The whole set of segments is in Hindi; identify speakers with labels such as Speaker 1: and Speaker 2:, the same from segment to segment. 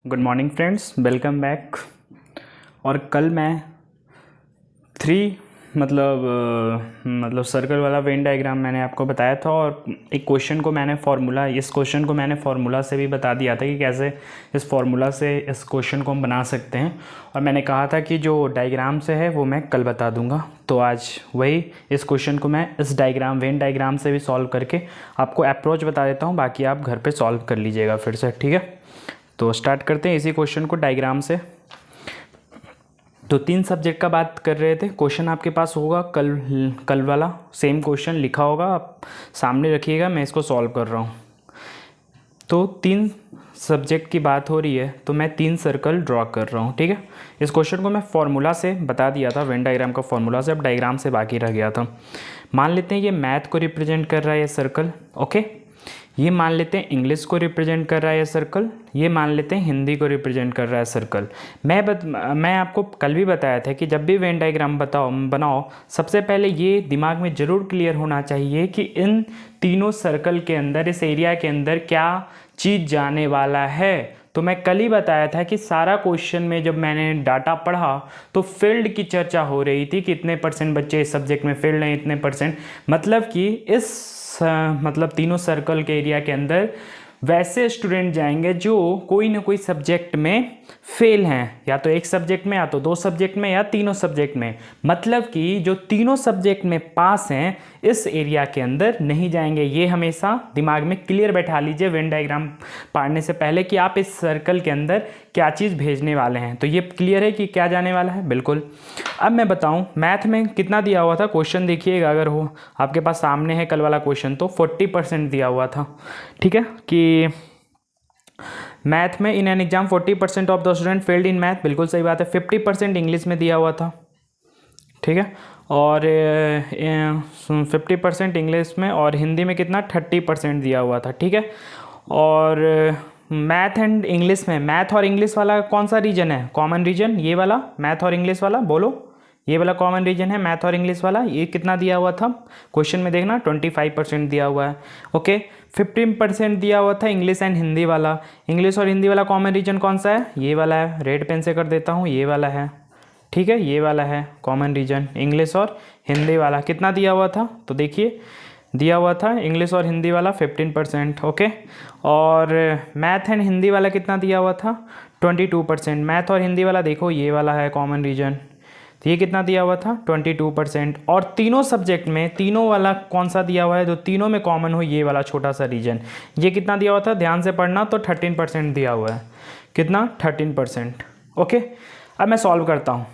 Speaker 1: Good morning friends, welcome back. और कल मैं थ्री मतलब सर्कल वाला वेन डायग्राम मैंने आपको बताया था, और एक क्वेश्चन को मैंने इस क्वेश्चन को मैंने फार्मूला से भी बता दिया था कि कैसे इस फार्मूला से इस क्वेश्चन को हम बना सकते हैं। और मैंने कहा था कि जो डायग्राम से है वो मैं कल बता दूंगा। तो आज वही इस क्वेश्चन को मैं इस वेन डायग्राम से भी सॉल्व करके आपको अप्रोच बता देता हूँ, बाकी आप घर पर सॉल्व कर लीजिएगा फिर से, ठीक है। तो स्टार्ट करते हैं इसी क्वेश्चन को डायग्राम से। तो 3 सब्जेक्ट का बात कर रहे थे। क्वेश्चन आपके पास होगा कल वाला सेम क्वेश्चन लिखा होगा, आप सामने रखिएगा, मैं इसको सॉल्व कर रहा हूँ। तो 3 सब्जेक्ट की बात हो रही है, तो मैं 3 सर्कल ड्रॉ कर रहा हूँ, ठीक है। इस क्वेश्चन को मैं फार्मूला से बता दिया था, वेन डायग्राम का फार्मूला से, अब डायग्राम से बाकी रह गया था। मान लेते हैं ये मैथ को रिप्रेजेंट कर रहा है ये सर्कल, ओके। ये मान लेते हैं इंग्लिश को रिप्रेजेंट कर रहा है ये सर्कल, ये मान लेते हैं हिंदी को रिप्रेजेंट कर रहा है सर्कल। मैं आपको कल भी बताया था कि जब भी वेन डायग्राम बनाओ, सबसे पहले ये दिमाग में ज़रूर क्लियर होना चाहिए कि इन तीनों सर्कल के अंदर, इस एरिया के अंदर क्या चीज़ जाने वाला है। तो मैं कल ही बताया था कि सारा क्वेश्चन में जब मैंने डाटा पढ़ा तो फील्ड की चर्चा हो रही थी कि इतने % बच्चे इस सब्जेक्ट में फील्ड हैं, इतने %, मतलब कि इस तीनों सर्कल के एरिया के अंदर वैसे स्टूडेंट जाएंगे जो कोई ना कोई सब्जेक्ट में फेल हैं, या तो एक सब्जेक्ट में, या तो 2 सब्जेक्ट में, या तीनों सब्जेक्ट में। मतलब कि जो तीनों सब्जेक्ट में पास हैं इस एरिया के अंदर नहीं जाएंगे। ये हमेशा दिमाग में क्लियर बैठा लीजिए वेन डायग्राम पढ़ने से पहले कि आप इस सर्कल के अंदर क्या चीज़ भेजने वाले हैं। तो ये क्लियर है कि क्या जाने वाला है, बिल्कुल। अब मैं बताऊं मैथ में कितना दिया हुआ था, क्वेश्चन देखिएगा, अगर हो आपके पास सामने है कल वाला क्वेश्चन, तो 40% दिया हुआ था, ठीक है। कि मैथ में in an exam 40% of the student failed in math, बिल्कुल सही बात है। 50% इंग्लिश में दिया हुआ था, ठीक है। और 50% इंग्लिश में, और हिंदी में कितना 30% दिया हुआ था, ठीक है। और मैथ एंड इंग्लिश में, मैथ और इंग्लिश वाला कौन सा रीजन है, कॉमन रीजन, ये वाला मैथ और इंग्लिश वाला, बोलो, ये वाला कॉमन रीजन है मैथ और इंग्लिश वाला। ये कितना दिया हुआ था क्वेश्चन में, देखना 25% दिया हुआ है, ओके। 15% दिया हुआ था इंग्लिश एंड हिंदी वाला। इंग्लिश और हिंदी वाला कॉमन रीजन कौन सा है, ये वाला है, रेड पेन से कर देता हूँ, ये वाला है, ठीक है। ये वाला है कॉमन रीजन, इंग्लिश और हिंदी वाला। कितना दिया हुआ था, तो देखिए दिया हुआ था इंग्लिश और हिंदी वाला 15%, ओके। और मैथ एंड हिंदी वाला कितना दिया हुआ था, 22%। मैथ और हिंदी वाला देखो ये वाला है कॉमन रीजन, तो ये कितना दिया हुआ था 22%। और तीनों सब्जेक्ट में तीनों वाला कौन सा दिया हुआ है, जो तीनों में कॉमन हो, ये वाला छोटा सा रीजन, ये कितना दिया हुआ था, ध्यान से पढ़ना, तो 13% दिया हुआ है। कितना 13%, ओके। अब मैं सॉल्व करता हूँ।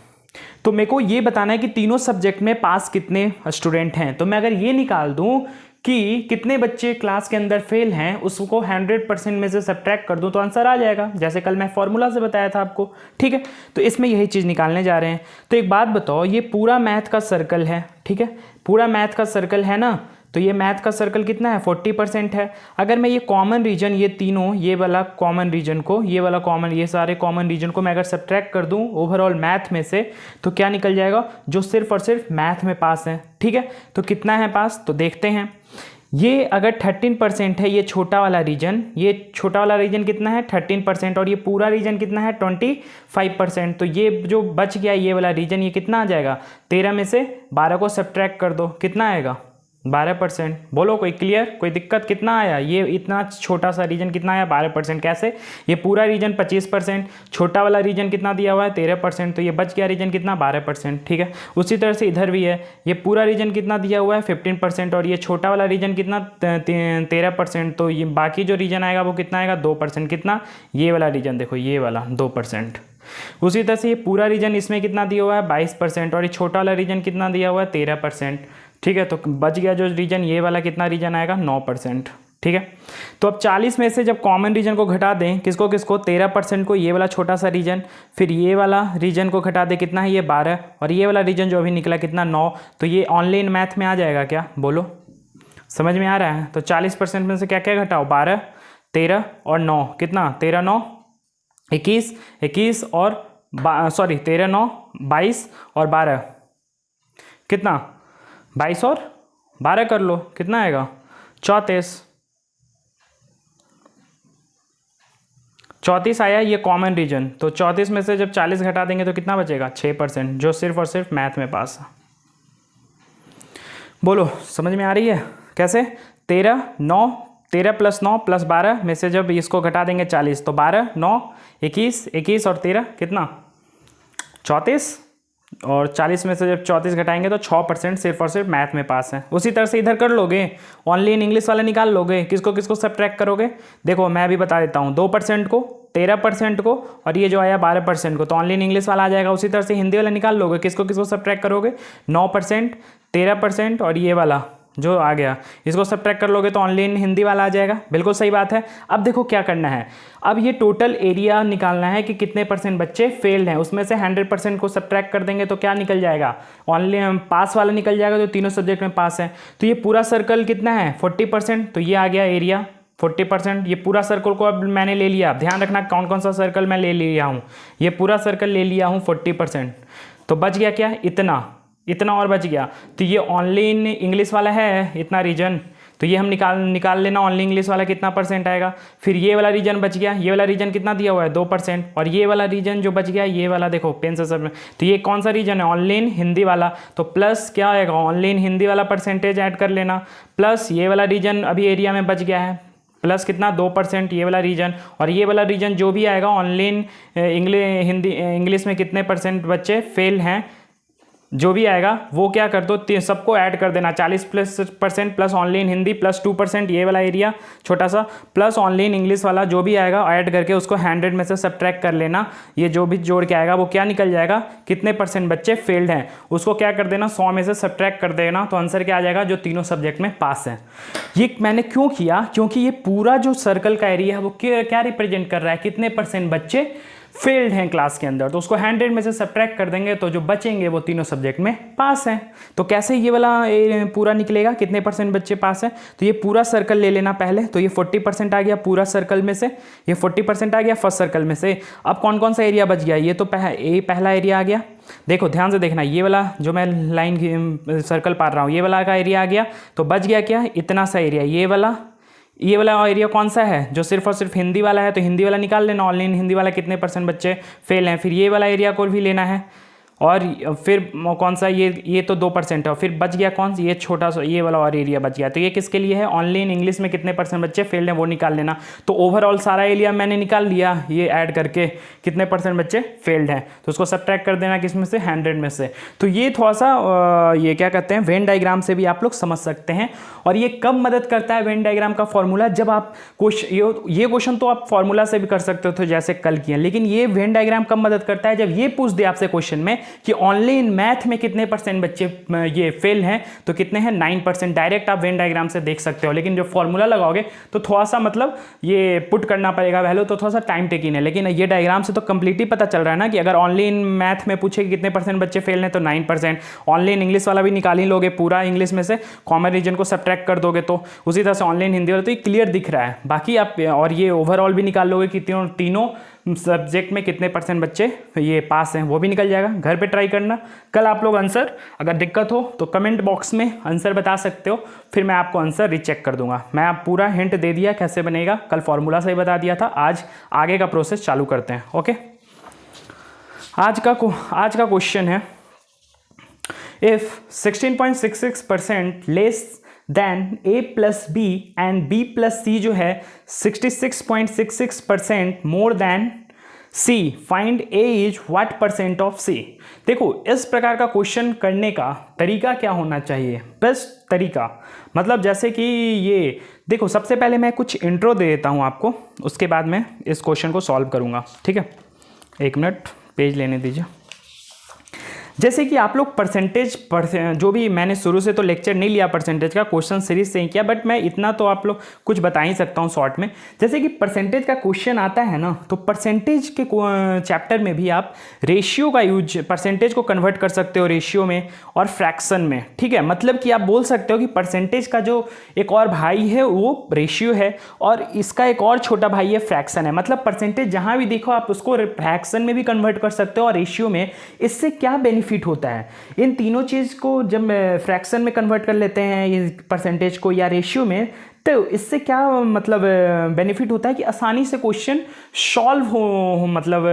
Speaker 1: तो मेरे को ये बताना है कि तीनों सब्जेक्ट में पास कितने स्टूडेंट हैं। तो मैं अगर ये निकाल दूं कि कितने बच्चे क्लास के अंदर फेल हैं, उसको 100% में से सब्ट्रैक्ट कर दूं तो आंसर आ जाएगा, जैसे कल मैं फॉर्मूला से बताया था आपको, ठीक है। तो इसमें यही चीज़ निकालने जा रहे हैं। तो एक बात बताओ, ये पूरा मैथ का सर्कल है, ठीक है, पूरा मैथ का सर्कल है ना। तो ये मैथ का सर्कल कितना है, 40% है। अगर मैं ये कॉमन रीजन, ये तीनों, ये वाला कॉमन रीजन को, ये वाला कॉमन, ये सारे कॉमन रीजन को मैं अगर सब्ट्रैक्ट कर दूं ओवरऑल मैथ में से, तो क्या निकल जाएगा, जो सिर्फ और सिर्फ मैथ में पास है, ठीक है। तो कितना है पास, तो देखते हैं। ये अगर 13% है, ये छोटा वाला रीजन, ये छोटा वाला रीजन कितना है 13%, और ये पूरा रीजन कितना है 25%। तो ये जो बच गया ये वाला रीजन, ये कितना आ जाएगा, 13 में से 12 को सब्ट्रैक्ट कर दो, कितना आएगा 12%। बोलो कोई क्लियर, कोई दिक्कत, कितना आया, ये इतना छोटा सा रीजन कितना आया 12%। कैसे, ये पूरा रीजन 25%, छोटा वाला रीजन कितना दिया हुआ है 13%, तो ये बच गया रीजन कितना 12%, ठीक है। उसी तरह से इधर भी है, ये पूरा रीजन कितना दिया हुआ है 15%, और ये छोटा वाला रीजन कितना 13%, तो ये बाकी जो रीजन आएगा वो कितना आएगा 2%। कितना, ये वाला रीजन देखो, ये वाला 2%। उसी तरह से ये पूरा रीजन, इसमें कितना दिया हुआ है 22%, और ये छोटा वाला रीजन कितना दिया हुआ है 13%, ठीक है। तो बच गया जो रीजन, ये वाला कितना रीजन आएगा 9%, ठीक है। तो अब 40 में से जब कॉमन रीजन को घटा दें, किसको किसको, 13% को, ये वाला छोटा सा रीजन, फिर ये वाला रीजन को घटा दें, कितना है ये 12, और ये वाला रीजन जो अभी निकला कितना 9। तो ये ऑनलाइन मैथ में आ जाएगा क्या, बोलो, समझ में आ रहा है। तो 40% में से क्या क्या घटाओ, 12, 13 और 9, कितना 13 9 21, 21 और 13 9 22 और 12, कितना 22 और 12 कर लो, कितना आएगा 34। 34 आया ये कॉमन रीजन, तो 34 में से जब 40 घटा देंगे तो कितना बचेगा 6%, जो सिर्फ और सिर्फ मैथ में पास है। बोलो समझ में आ रही है कैसे? 13 प्लस 9 प्लस 12 में से जब इसको घटा देंगे 40, तो 12 9 21 21 और 13 कितना 34, और 40 में से जब 34 घटाएंगे तो 6% सिर्फ और सिर्फ मैथ में पास है। उसी तरह से इधर कर लोगे, ओनली इन इंग्लिश वाला निकाल लोगे। किसको किसको सब्ट्रैक्ट करोगे? देखो मैं अभी बता देता हूँ, 2% को, 13% को, और ये जो आया 12% को, तो ओनली इन इंग्लिश वाला आ जाएगा। उसी तरह से हिंदी वाला निकाल लोगे। किसको किसको सब्ट्रैक्ट करोगे? 9%, 13% और ये वाला जो आ गया, इसको सब्ट्रैक्ट कर लोगे तो ओनली इन हिंदी वाला आ जाएगा। बिल्कुल सही बात है। अब देखो क्या करना है, अब ये टोटल एरिया निकालना है कि कितने परसेंट बच्चे फेल्ड हैं। उसमें से 100% को सब्ट्रैक्ट कर देंगे तो क्या निकल जाएगा? ओनली पास वाला निकल जाएगा, जो तीनों सब्जेक्ट में पास है। तो ये पूरा सर्कल कितना है 40%, तो ये आ गया एरिया 40%। ये पूरा सर्कल को अब मैंने ले लिया। ध्यान रखना कौन कौन सा सर्कल मैं ले लिया हूँ। ये पूरा सर्कल ले लिया हूँ 40%, तो बच गया क्या? इतना और बच गया। तो ये ओनली इन इंग्लिश वाला है इतना रीजन, तो ये हम निकाल लेना ओनली इंग्लिश वाला कितना परसेंट आएगा। फिर ये वाला रीजन बच गया, ये वाला रीजन कितना दिया हुआ है 2%, और ये वाला रीजन जो बच गया ये वाला देखो पेन से सब, तो ये कौन सा रीजन है? ओनली इन हिंदी वाला। तो प्लस क्या आएगा? ओनली इन हिंदी वाला परसेंटेज ऐड कर लेना, प्लस ये वाला रीजन अभी एरिया में बच गया है, प्लस कितना 2% ये वाला रीजन, और ये वाला रीजन जो भी आएगा ओनली इन इंग्लिश में कितने परसेंट बच्चे फेल हैं, जो भी आएगा वो क्या कर दो, सबको ऐड कर देना। 40% plus only in Hindi plus 2% ये वाला एरिया छोटा सा, प्लस ओनली इन इंग्लिश वाला जो भी आएगा ऐड करके उसको 100 में से सब्ट्रैक्ट कर लेना। ये जो भी जोड़ के आएगा वो क्या निकल जाएगा, कितने परसेंट बच्चे फेल्ड हैं, उसको क्या कर देना 100 में से सब्ट्रैक्ट कर देना। तो आंसर क्या आ जाएगा? जो तीनों सब्जेक्ट में पास है। ये मैंने क्यों किया? क्योंकि ये पूरा जो सर्कल का एरिया है वो क्या रिप्रेजेंट कर रहा है, कितने परसेंट बच्चे फेल्ड हैं क्लास के अंदर। तो उसको 100 में से सब्ट्रैक्ट कर देंगे तो जो बचेंगे वो तीनों सब्जेक्ट में पास हैं। तो कैसे ये वाला पूरा निकलेगा, कितने परसेंट बच्चे पास हैं? तो ये पूरा सर्कल ले लेना पहले, तो ये 40% आ गया पूरा सर्कल में से, ये 40% आ गया फर्स्ट सर्कल में से। अब कौन कौन सा एरिया बच गया? ये तो पहला एरिया आ गया। देखो ध्यान से देखना, ये वाला जो मैं लाइन सर्कल पार रहा हूँ ये वाला का एरिया आ गया, तो बच गया क्या? इतना सा एरिया। ये वाला एरिया कौन सा है? जो सिर्फ और सिर्फ हिंदी वाला है, तो हिंदी वाला निकाल लेना, ऑनलाइन हिंदी वाला कितने परसेंट बच्चे फेल हैं। फिर ये वाला एरिया को भी लेना है, और फिर कौन सा ये तो 2% है, और फिर बच गया कौन सा? ये छोटा सा ये वाला और एरिया बच गया। तो ये किसके लिए है? ऑनलाइन इंग्लिश में कितने परसेंट बच्चे फेल्ड हैं वो निकाल लेना। तो ओवरऑल सारा एरिया मैंने निकाल लिया, ये ऐड करके कितने परसेंट बच्चे फेल्ड हैं, तो उसको सब्ट्रैक्ट कर देना किस में से? 100 में से। तो ये थोड़ा सा ये क्या कहते हैं वेन डायग्राम से भी आप लोग समझ सकते हैं। और ये कब मदद करता है वेन डायग्राम का फॉर्मूला? जब आप ये क्वेश्चन तो आप फॉर्मूला से भी कर सकते हो तो जैसे कल किए, लेकिन ये वेन डायग्राम कब मदद करता है? जब ये पूछ दे आपसे क्वेश्चन में कि ओनली इन मैथ में कितने परसेंट बच्चे ये फेल हैं, तो कितने हैं 9%। डायरेक्ट आप वेन डायग्राम से देख सकते हो, लेकिन जो फॉर्मूला लगाओगे तो थोड़ा सा मतलब ये पुट करना पड़ेगा वैल्यू, तो थोड़ा सा टाइम टेकिंग है। लेकिन ये डायग्राम से तो कंप्लीटली पता चल रहा है ना कि अगर ओनली इन मैथ में पूछे कि कितने परसेंट बच्चे फेल हैं तो 9%। ऑनली इन इंग्लिश वाला भी निकाल ही लोगे, पूरा इंग्लिश में से कॉमन रीजन को सब्ट्रैक्ट कर दोगे, तो उसी तरह से ऑनलाइन हिंदी वाला तो ये क्लियर दिख रहा है। बाकी आप और ये ओवरऑल भी निकाल लोगे कि तीनों सब्जेक्ट में कितने परसेंट बच्चे ये पास हैं, वो भी निकल जाएगा। घर पे ट्राई करना, कल आप लोग आंसर अगर दिक्कत हो तो कमेंट बॉक्स में आंसर बता सकते हो, फिर मैं आपको आंसर रीचेक कर दूंगा। मैं आप पूरा हिंट दे दिया कैसे बनेगा, कल फॉर्मूला से ही बता दिया था। आज आगे का प्रोसेस चालू करते हैं। ओके, आज का क्वेश्चन है, if 16.66% less then A plus B and B plus C जो है 66.66% more than C, find A is what percent of C। देखो इस प्रकार का क्वेश्चन करने का तरीका क्या होना चाहिए? बेस्ट तरीका मतलब जैसे कि ये देखो, सबसे पहले मैं कुछ इंट्रो दे देता हूँ आपको, उसके बाद मैं इस क्वेश्चन को सॉल्व करूँगा। ठीक है, 1 मिनट पेज लेने दीजिए। जैसे कि आप लोग परसेंटेज जो भी मैंने शुरू से तो लेक्चर नहीं लिया परसेंटेज का, क्वेश्चन सीरीज से ही किया, बट मैं इतना तो आप लोग कुछ बता ही सकता हूँ शॉर्ट में। जैसे कि परसेंटेज का क्वेश्चन आता है ना, तो परसेंटेज के चैप्टर में भी आप रेशियो का यूज, परसेंटेज को कन्वर्ट कर सकते हो रेशियो में और फ्रैक्शन में। ठीक है, मतलब कि आप बोल सकते हो कि परसेंटेज का जो एक और भाई है वो रेशियो है, और इसका एक और छोटा भाई है फ्रैक्शन है। मतलब परसेंटेज जहाँ भी देखो आप उसको फ्रैक्शन में भी कन्वर्ट कर सकते हो और रेशियो में। इससे क्या बेनिफिट होता है? इन तीनों चीज़ को जब फ्रैक्शन में कन्वर्ट कर लेते हैं ये परसेंटेज को या रेशियो में, तो इससे क्या मतलब बेनिफिट होता है कि आसानी से क्वेश्चन सॉल्व हो, मतलब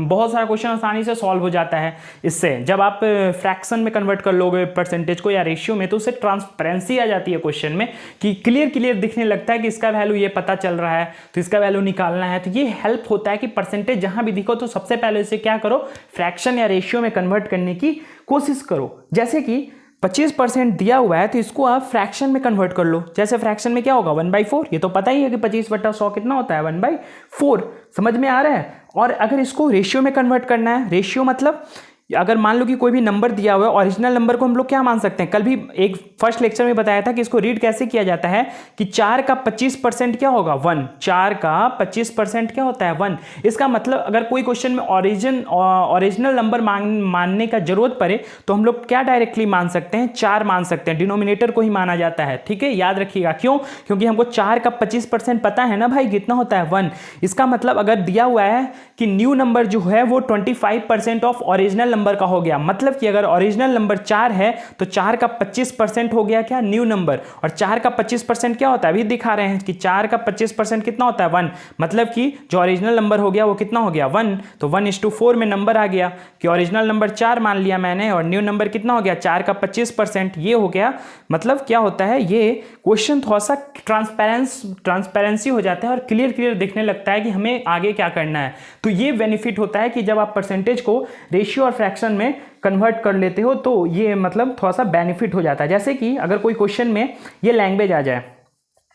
Speaker 1: बहुत सारा क्वेश्चन आसानी से सॉल्व हो जाता है इससे। जब आप फ्रैक्शन में कन्वर्ट कर लोगे परसेंटेज को या रेशियो में, तो उससे ट्रांसपेरेंसी आ जाती है क्वेश्चन में कि क्लियर दिखने लगता है कि इसका वैल्यू ये पता चल रहा है तो इसका वैल्यू निकालना है। तो ये हेल्प होता है कि परसेंटेज जहां भी दिखो तो सबसे पहले इसे क्या करो, फ्रैक्शन या रेशियो में कन्वर्ट करने की कोशिश करो। जैसे कि 25% दिया हुआ है तो इसको आप फ्रैक्शन में कन्वर्ट कर लो। जैसे फ्रैक्शन में क्या होगा 1/4, ये तो पता ही है कि 25/100 कितना होता है 1/4, समझ में आ रहा है। और अगर इसको रेशियो में कन्वर्ट करना है, रेशियो मतलब अगर मान लो कि कोई भी नंबर दिया हुआ है, ओरिजिनल नंबर को हम लोग क्या मान सकते हैं, कल भी एक फर्स्ट लेक्चर में बताया था कि इसको रीड कैसे किया जाता है कि 4 का 25% क्या होगा 1, 4 का 25% क्या होता है 1। इसका मतलब अगर कोई क्वेश्चन में ओरिजिनल नंबर मानने का जरूरत पड़े तो हम लोग क्या डायरेक्टली मान सकते हैं, 4 मान सकते हैं, डिनोमिनेटर को ही माना जाता है। ठीक है, याद रखिएगा क्यों, क्योंकि हमको 4 का 25% पता है ना भाई कितना होता है 1। इसका मतलब अगर दिया हुआ है कि न्यू नंबर जो है वो 25% ऑफ ओरिजिनल नंबर का हो गया, मतलब कि अगर ओरिजिनल नंबर 4 है तो 4 का 25% हो गया क्या, न्यू नंबर। और 4 का 25% क्या होता है, अभी दिखा रहे हैं कि 4 का 25% कितना होता है 1, मतलब कि जो ओरिजिनल नंबर हो गया वो कितना हो गया 1। तो 1:4 में नंबर आ गया कि ओरिजिनल नंबर 4 मान लिया मैंने और न्यू नंबर कितना हो गया 4 का 25%, ये हो गया। मतलब क्या होता है, ये क्वेश्चन थोड़ा सा ट्रांसपेरेंसी हो जाता है और क्लियर दिखने लगता है कि हमें आगे क्या करना है। तो ये बेनिफिट होता है कि जब आप परसेंटेज को रेशियो और फ्रैक्शन में कन्वर्ट कर लेते हो तो ये मतलब थोड़ा सा बेनिफिट हो जाता है। जैसे कि अगर कोई क्वेश्चन में ये लैंग्वेज आ जाए,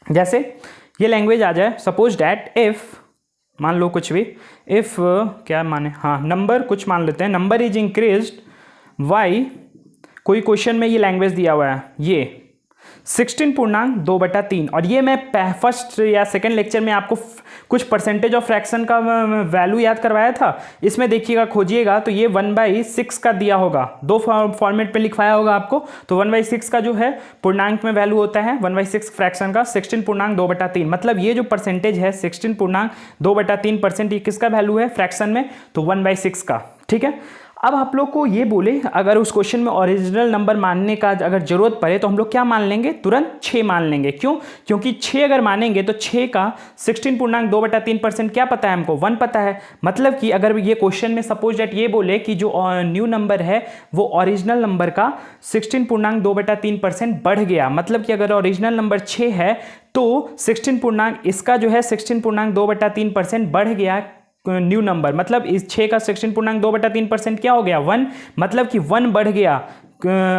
Speaker 1: जैसे ये लैंग्वेज आ जाए, सपोज डैट इफ, मान लो कुछ भी, इफ क्या माने, हाँ नंबर कुछ मान लेते हैं, नंबर इज इंक्रीज्ड वाई, कोई क्वेश्चन में ये लैंग्वेज दिया हुआ है ये 16.2/3। और ये मैं फर्स्ट या सेकंड लेक्चर में आपको कुछ परसेंटेज ऑफ फ्रैक्शन का वैल्यू याद करवाया था। इसमें देखिएगा, खोजिएगा तो ये 1/6 का दिया होगा, दो फॉर्मेट पे लिखवाया होगा आपको। तो 1/6 का जो है पूर्णांक में वैल्यू होता है 1/6 फ्रैक्शन का 16.2/3। मतलब ये जो परसेंटेज है 16.2/3%, ये किसका वैल्यू है फ्रैक्शन में, तो 1/6 का। ठीक है, अब आप लोग को ये बोले अगर उस क्वेश्चन में ओरिजिनल नंबर मानने का अगर जरूरत पड़े तो हम लोग क्या मान लेंगे, तुरंत 6 मान लेंगे। क्यों, क्योंकि 6 अगर मानेंगे तो 6 का 16.2/3% क्या पता है हमको, 1 पता है। मतलब कि अगर ये क्वेश्चन में सपोज दैट ये बोले कि जो न्यू नंबर है वो ओरिजिनल नंबर का 16.2/3% बढ़ गया, मतलब कि अगर ओरिजिनल नंबर 6 है तो 16 इसका जो है 16.2/3% बढ़ गया न्यू नंबर, मतलब इस 6 का 16.2/3% क्या हो गया 1, मतलब कि 1 बढ़ गया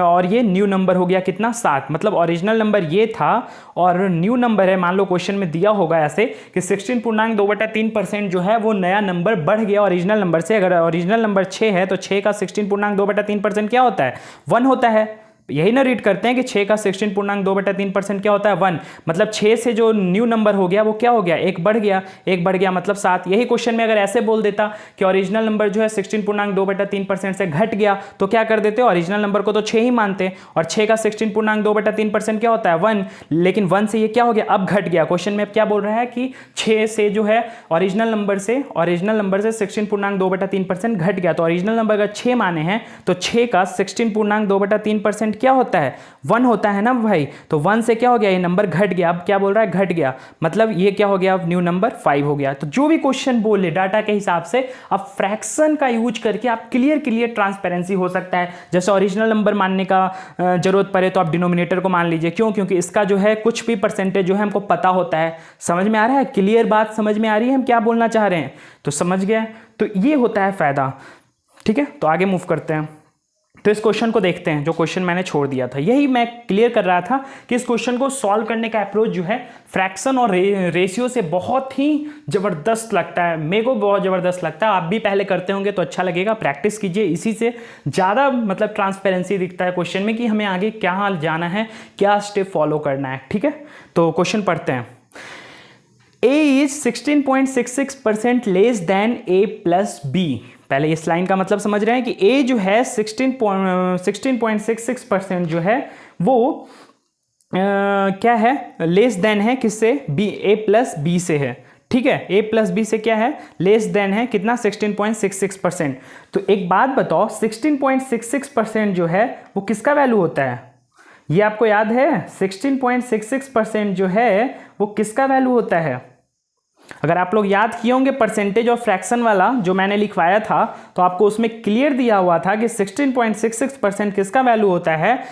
Speaker 1: और ये न्यू नंबर हो गया कितना 7। मतलब ओरिजिनल नंबर ये था और न्यू नंबर है, मान लो क्वेश्चन में दिया होगा ऐसे कि 16.2/3% जो है वो नया नंबर बढ़ गया ओरिजिनल नंबर से। अगर ओरिजिनल नंबर 6 है तो 6 का 16.2/3% क्या होता है 1 होता है। यही ना रीड करते हैं कि 6 का 16.2/3% क्या होता है 1, मतलब 6 से जो न्यू नंबर हो गया वो क्या हो गया 1 बढ़ गया, 1 बढ़ गया मतलब 7। यही क्वेश्चन में अगर ऐसे बोल देता कि ओरिजिनल नंबर जो है 16.2/3% से घट गया तो क्या कर देते, ओरिजिनल नंबर को तो 6 ही मानते और 6 का 16.2/3% क्या होता है 1, लेकिन 1 से ये क्या हो गया अब घट गया। क्वेश्चन में क्या बोल रहा है कि 6 से जो है ओरिजिनल नंबर से 16.2/3% घट गया। तो ओरिजिनल नंबर अगर 6 माने हैं तो 6 का 16.2/3% क्या होता है 1 होता है ना भाई। तो 1 से क्या हो गया ये नंबर घट गया, अब क्या बोल रहा है घट गया, मतलब ये क्या हो गया अब न्यू नंबर 5 हो गया। तो जो भी क्वेश्चन बोले डाटा के हिसाब से अब फ्रैक्शन का यूज करके आप क्लियर ट्रांसपेरेंसी हो सकता है। जैसे ओरिजिनल नंबर मानने का जरूरत पड़े तो आप डिनोमिनेटर को मान लीजिए, क्यों, क्योंकि इसका जो है कुछ भी परसेंटेज जो है हमको पता होता है। समझ में आ रहा है, क्लियर बात समझ में आ रही है हम क्या बोलना चाह रहे हैं, तो समझ गए। तो ये होता है फायदा। ठीक है, तो आगे मूव करते हैं। तो इस क्वेश्चन को देखते हैं, जो क्वेश्चन मैंने छोड़ दिया था। यही मैं क्लियर कर रहा था कि इस क्वेश्चन को सॉल्व करने का अप्रोच जो है फ्रैक्शन और रेशियो से बहुत ही ज़बरदस्त लगता है, मेरे को बहुत ज़बरदस्त लगता है। आप भी पहले करते होंगे तो अच्छा लगेगा, प्रैक्टिस कीजिए। इसी से ज़्यादा मतलब ट्रांसपेरेंसी दिखता है क्वेश्चन में कि हमें आगे क्या जाना है, क्या स्टेप फॉलो करना है। ठीक है, तो क्वेश्चन पढ़ते हैं। A is 16.66% less then A plus B। पहले इस लाइन का मतलब समझ रहे हैं कि A जो है 16.66% जो है वो क्या है लेस देन है किससे, B, A प्लस B से है। ठीक है, A प्लस B से क्या है लेस देन है कितना 16.66%। तो एक बात बताओ 16.66% जो है वो किसका वैल्यू होता है, ये आपको याद है 16.66% जो है वो किसका वैल्यू होता है? अगर आप लोग याद किए होंगे परसेंटेज ऑफ फ्रैक्शन वाला जो मैंने लिखवाया था, तो आपको उसमें क्लियर दिया हुआ था कि 16.66% किसका वैल्यू होता है,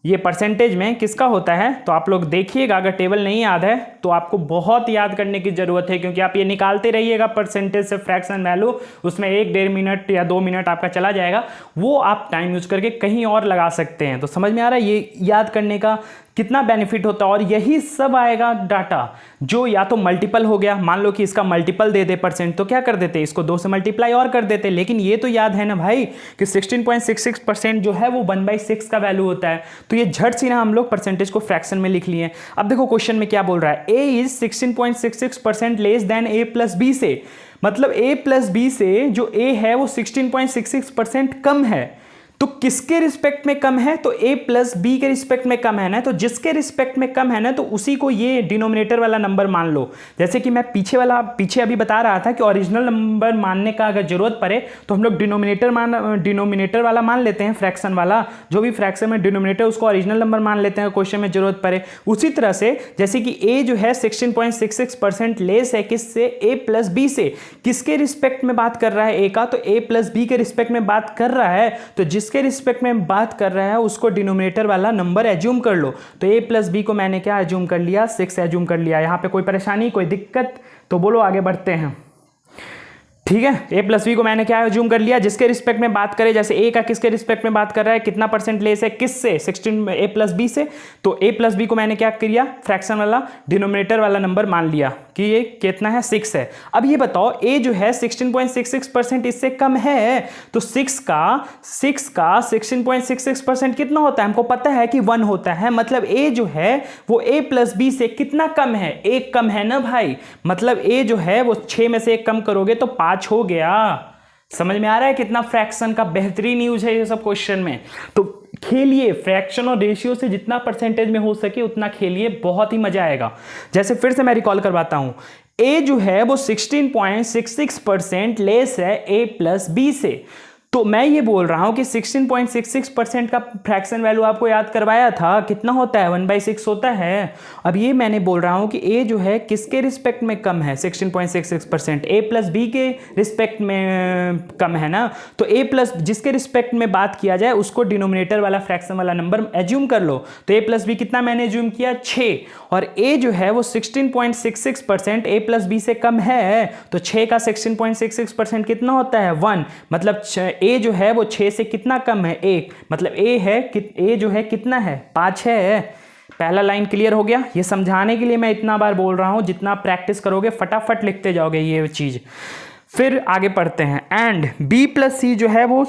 Speaker 1: ये परसेंटेज में किसका होता है। तो आप लोग देखिएगा, अगर टेबल नहीं याद है तो आपको बहुत याद करने की ज़रूरत है, क्योंकि आप ये निकालते रहिएगा परसेंटेज से फ्रैक्शन वैल्यू, उसमें 1-1.5 मिनट या 2 मिनट आपका चला जाएगा, वो आप टाइम यूज करके कहीं और लगा सकते हैं। तो समझ में आ रहा है ये याद करने का कितना बेनिफिट होता है। और यही सब आएगा डाटा जो या तो मल्टीपल हो गया, मान लो कि इसका मल्टीपल दे दे परसेंट, तो क्या कर देते, इसको 2 से मल्टीप्लाई और कर देते। लेकिन ये तो याद है ना भाई कि 16.66% जो है वो 1/6 का वैल्यू होता है। तो ये झट सी ना हम लोग परसेंटेज को फ्रैक्शन में लिख लिए। अब देखो क्वेश्चन में क्या बोल रहा है, A is 16.66% less than A plus B से, मतलब ए प्लस बी से जो ए है वो 16.66% कम है। तो किसके रिस्पेक्ट में कम है, तो a प्लस बी के रिस्पेक्ट में कम है ना, तो जिसके रिस्पेक्ट में कम है ना, तो उसी को ये डिनोमिनेटर वाला नंबर मान लो। जैसे कि मैं पीछे अभी बता रहा था कि ओरिजिनल नंबर मानने का अगर जरूरत पड़े तो हम लोग डिनोमिनेटर वाला मान लेते हैं, फ्रैक्शन वाला, जो भी फ्रैक्शन में डिनोमिनेटर उसको ओरिजिनल नंबर मान लेते हैं क्वेश्चन में जरूरत पड़े। उसी तरह से जैसे कि a जो है 16.66% लेस है किससे, a प्लस बी से, किसके रिस्पेक्ट में बात कर रहा है a का, तो a प्लस बी के रिस्पेक्ट में बात कर रहा है। तो जिसके रिस्पेक्ट में बात कर रहा है उसको डिनोमिनेटर वाला नंबर एज्यूम कर लो। तो a प्लस बी को मैंने क्या एज्यूम कर लिया, 6 एज्यूम कर लिया। यहां पे कोई परेशानी, कोई दिक्कत तो बोलो, आगे बढ़ते हैं। ठीक है, ए प्लस बी को मैंने क्या एज्यूम कर लिया, जिसके रिस्पेक्ट में बात करें, जैसे ए का किसके रिस्पेक्ट में बात कर रहा है, कितना परसेंट लेस है किससे, 16 ए प्लस बी से। तो ए प्लस बी को मैंने क्या किया, फ्रैक्शन वाला डिनोमिनेटर वाला नंबर मान लिया कि ये कितना है, 6 है। अब ये बताओ ए जो है 16.66% इससे कम है, तो 6 का 16.66% कितना होता है, हमको पता है कि 1 होता है। मतलब ए जो है वो ए प्लस बी से कितना कम है, 1 कम है ना भाई। मतलब ए जो है वो 6 में से 1 कम करोगे तो 5 हो गया। समझ में आ रहा है कितना फ्रैक्शन का बेहतरीन यूज है ये सब क्वेश्चन में। तो खेलिए, फ्रैक्शन और रेशियो से जितना परसेंटेज में हो सके उतना खेलिए, बहुत ही मजा आएगा। जैसे फिर से मैं रिकॉल करवाता हूं, ए जो है वो 16.66% लेस है ए प्लस बी से। तो मैं ये बोल रहा हूं कि 16.66% का फ्रैक्शन वैल्यू आपको याद करवाया था, कितना होता है, 1/6 होता है। अब ये मैंने बोल रहा हूं कि a जो है किसके रिस्पेक्ट में कम है, 16.66%, a प्लस बी के रिस्पेक्ट में कम है ना। तो a प्लस जिसके रिस्पेक्ट में बात किया जाए उसको डिनोमिनेटर वाला फ्रैक्शन वाला नंबर एज्यूम कर लो। तो a प्लस बी कितना मैंने एज्यूम किया, 6, और a जो है वो 16.66% a प्लस बी से कम है। तो 6 का 16.66% कितना होता है, 1। मतलब a जो है वो 6 से कितना कम है, 1। मतलब a जो है कितना है, 5 है। पहला लाइन क्लियर हो गया। ये समझाने के लिए मैं इतना बार बोल रहा हूं, जितना प्रैक्टिस करोगे फटाफट लिखते जाओगे ये चीज। फिर आगे पढ़ते हैं। एंड b प्लस सी जो है वो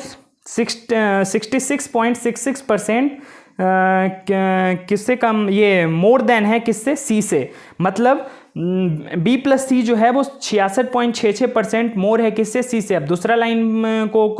Speaker 1: 66.66% किससे कम, ये मोर देन है किससे, सी से। मतलब b प्लस सी जो है वो 66.66% मोर है किससे, सी से। अब दूसरा लाइन को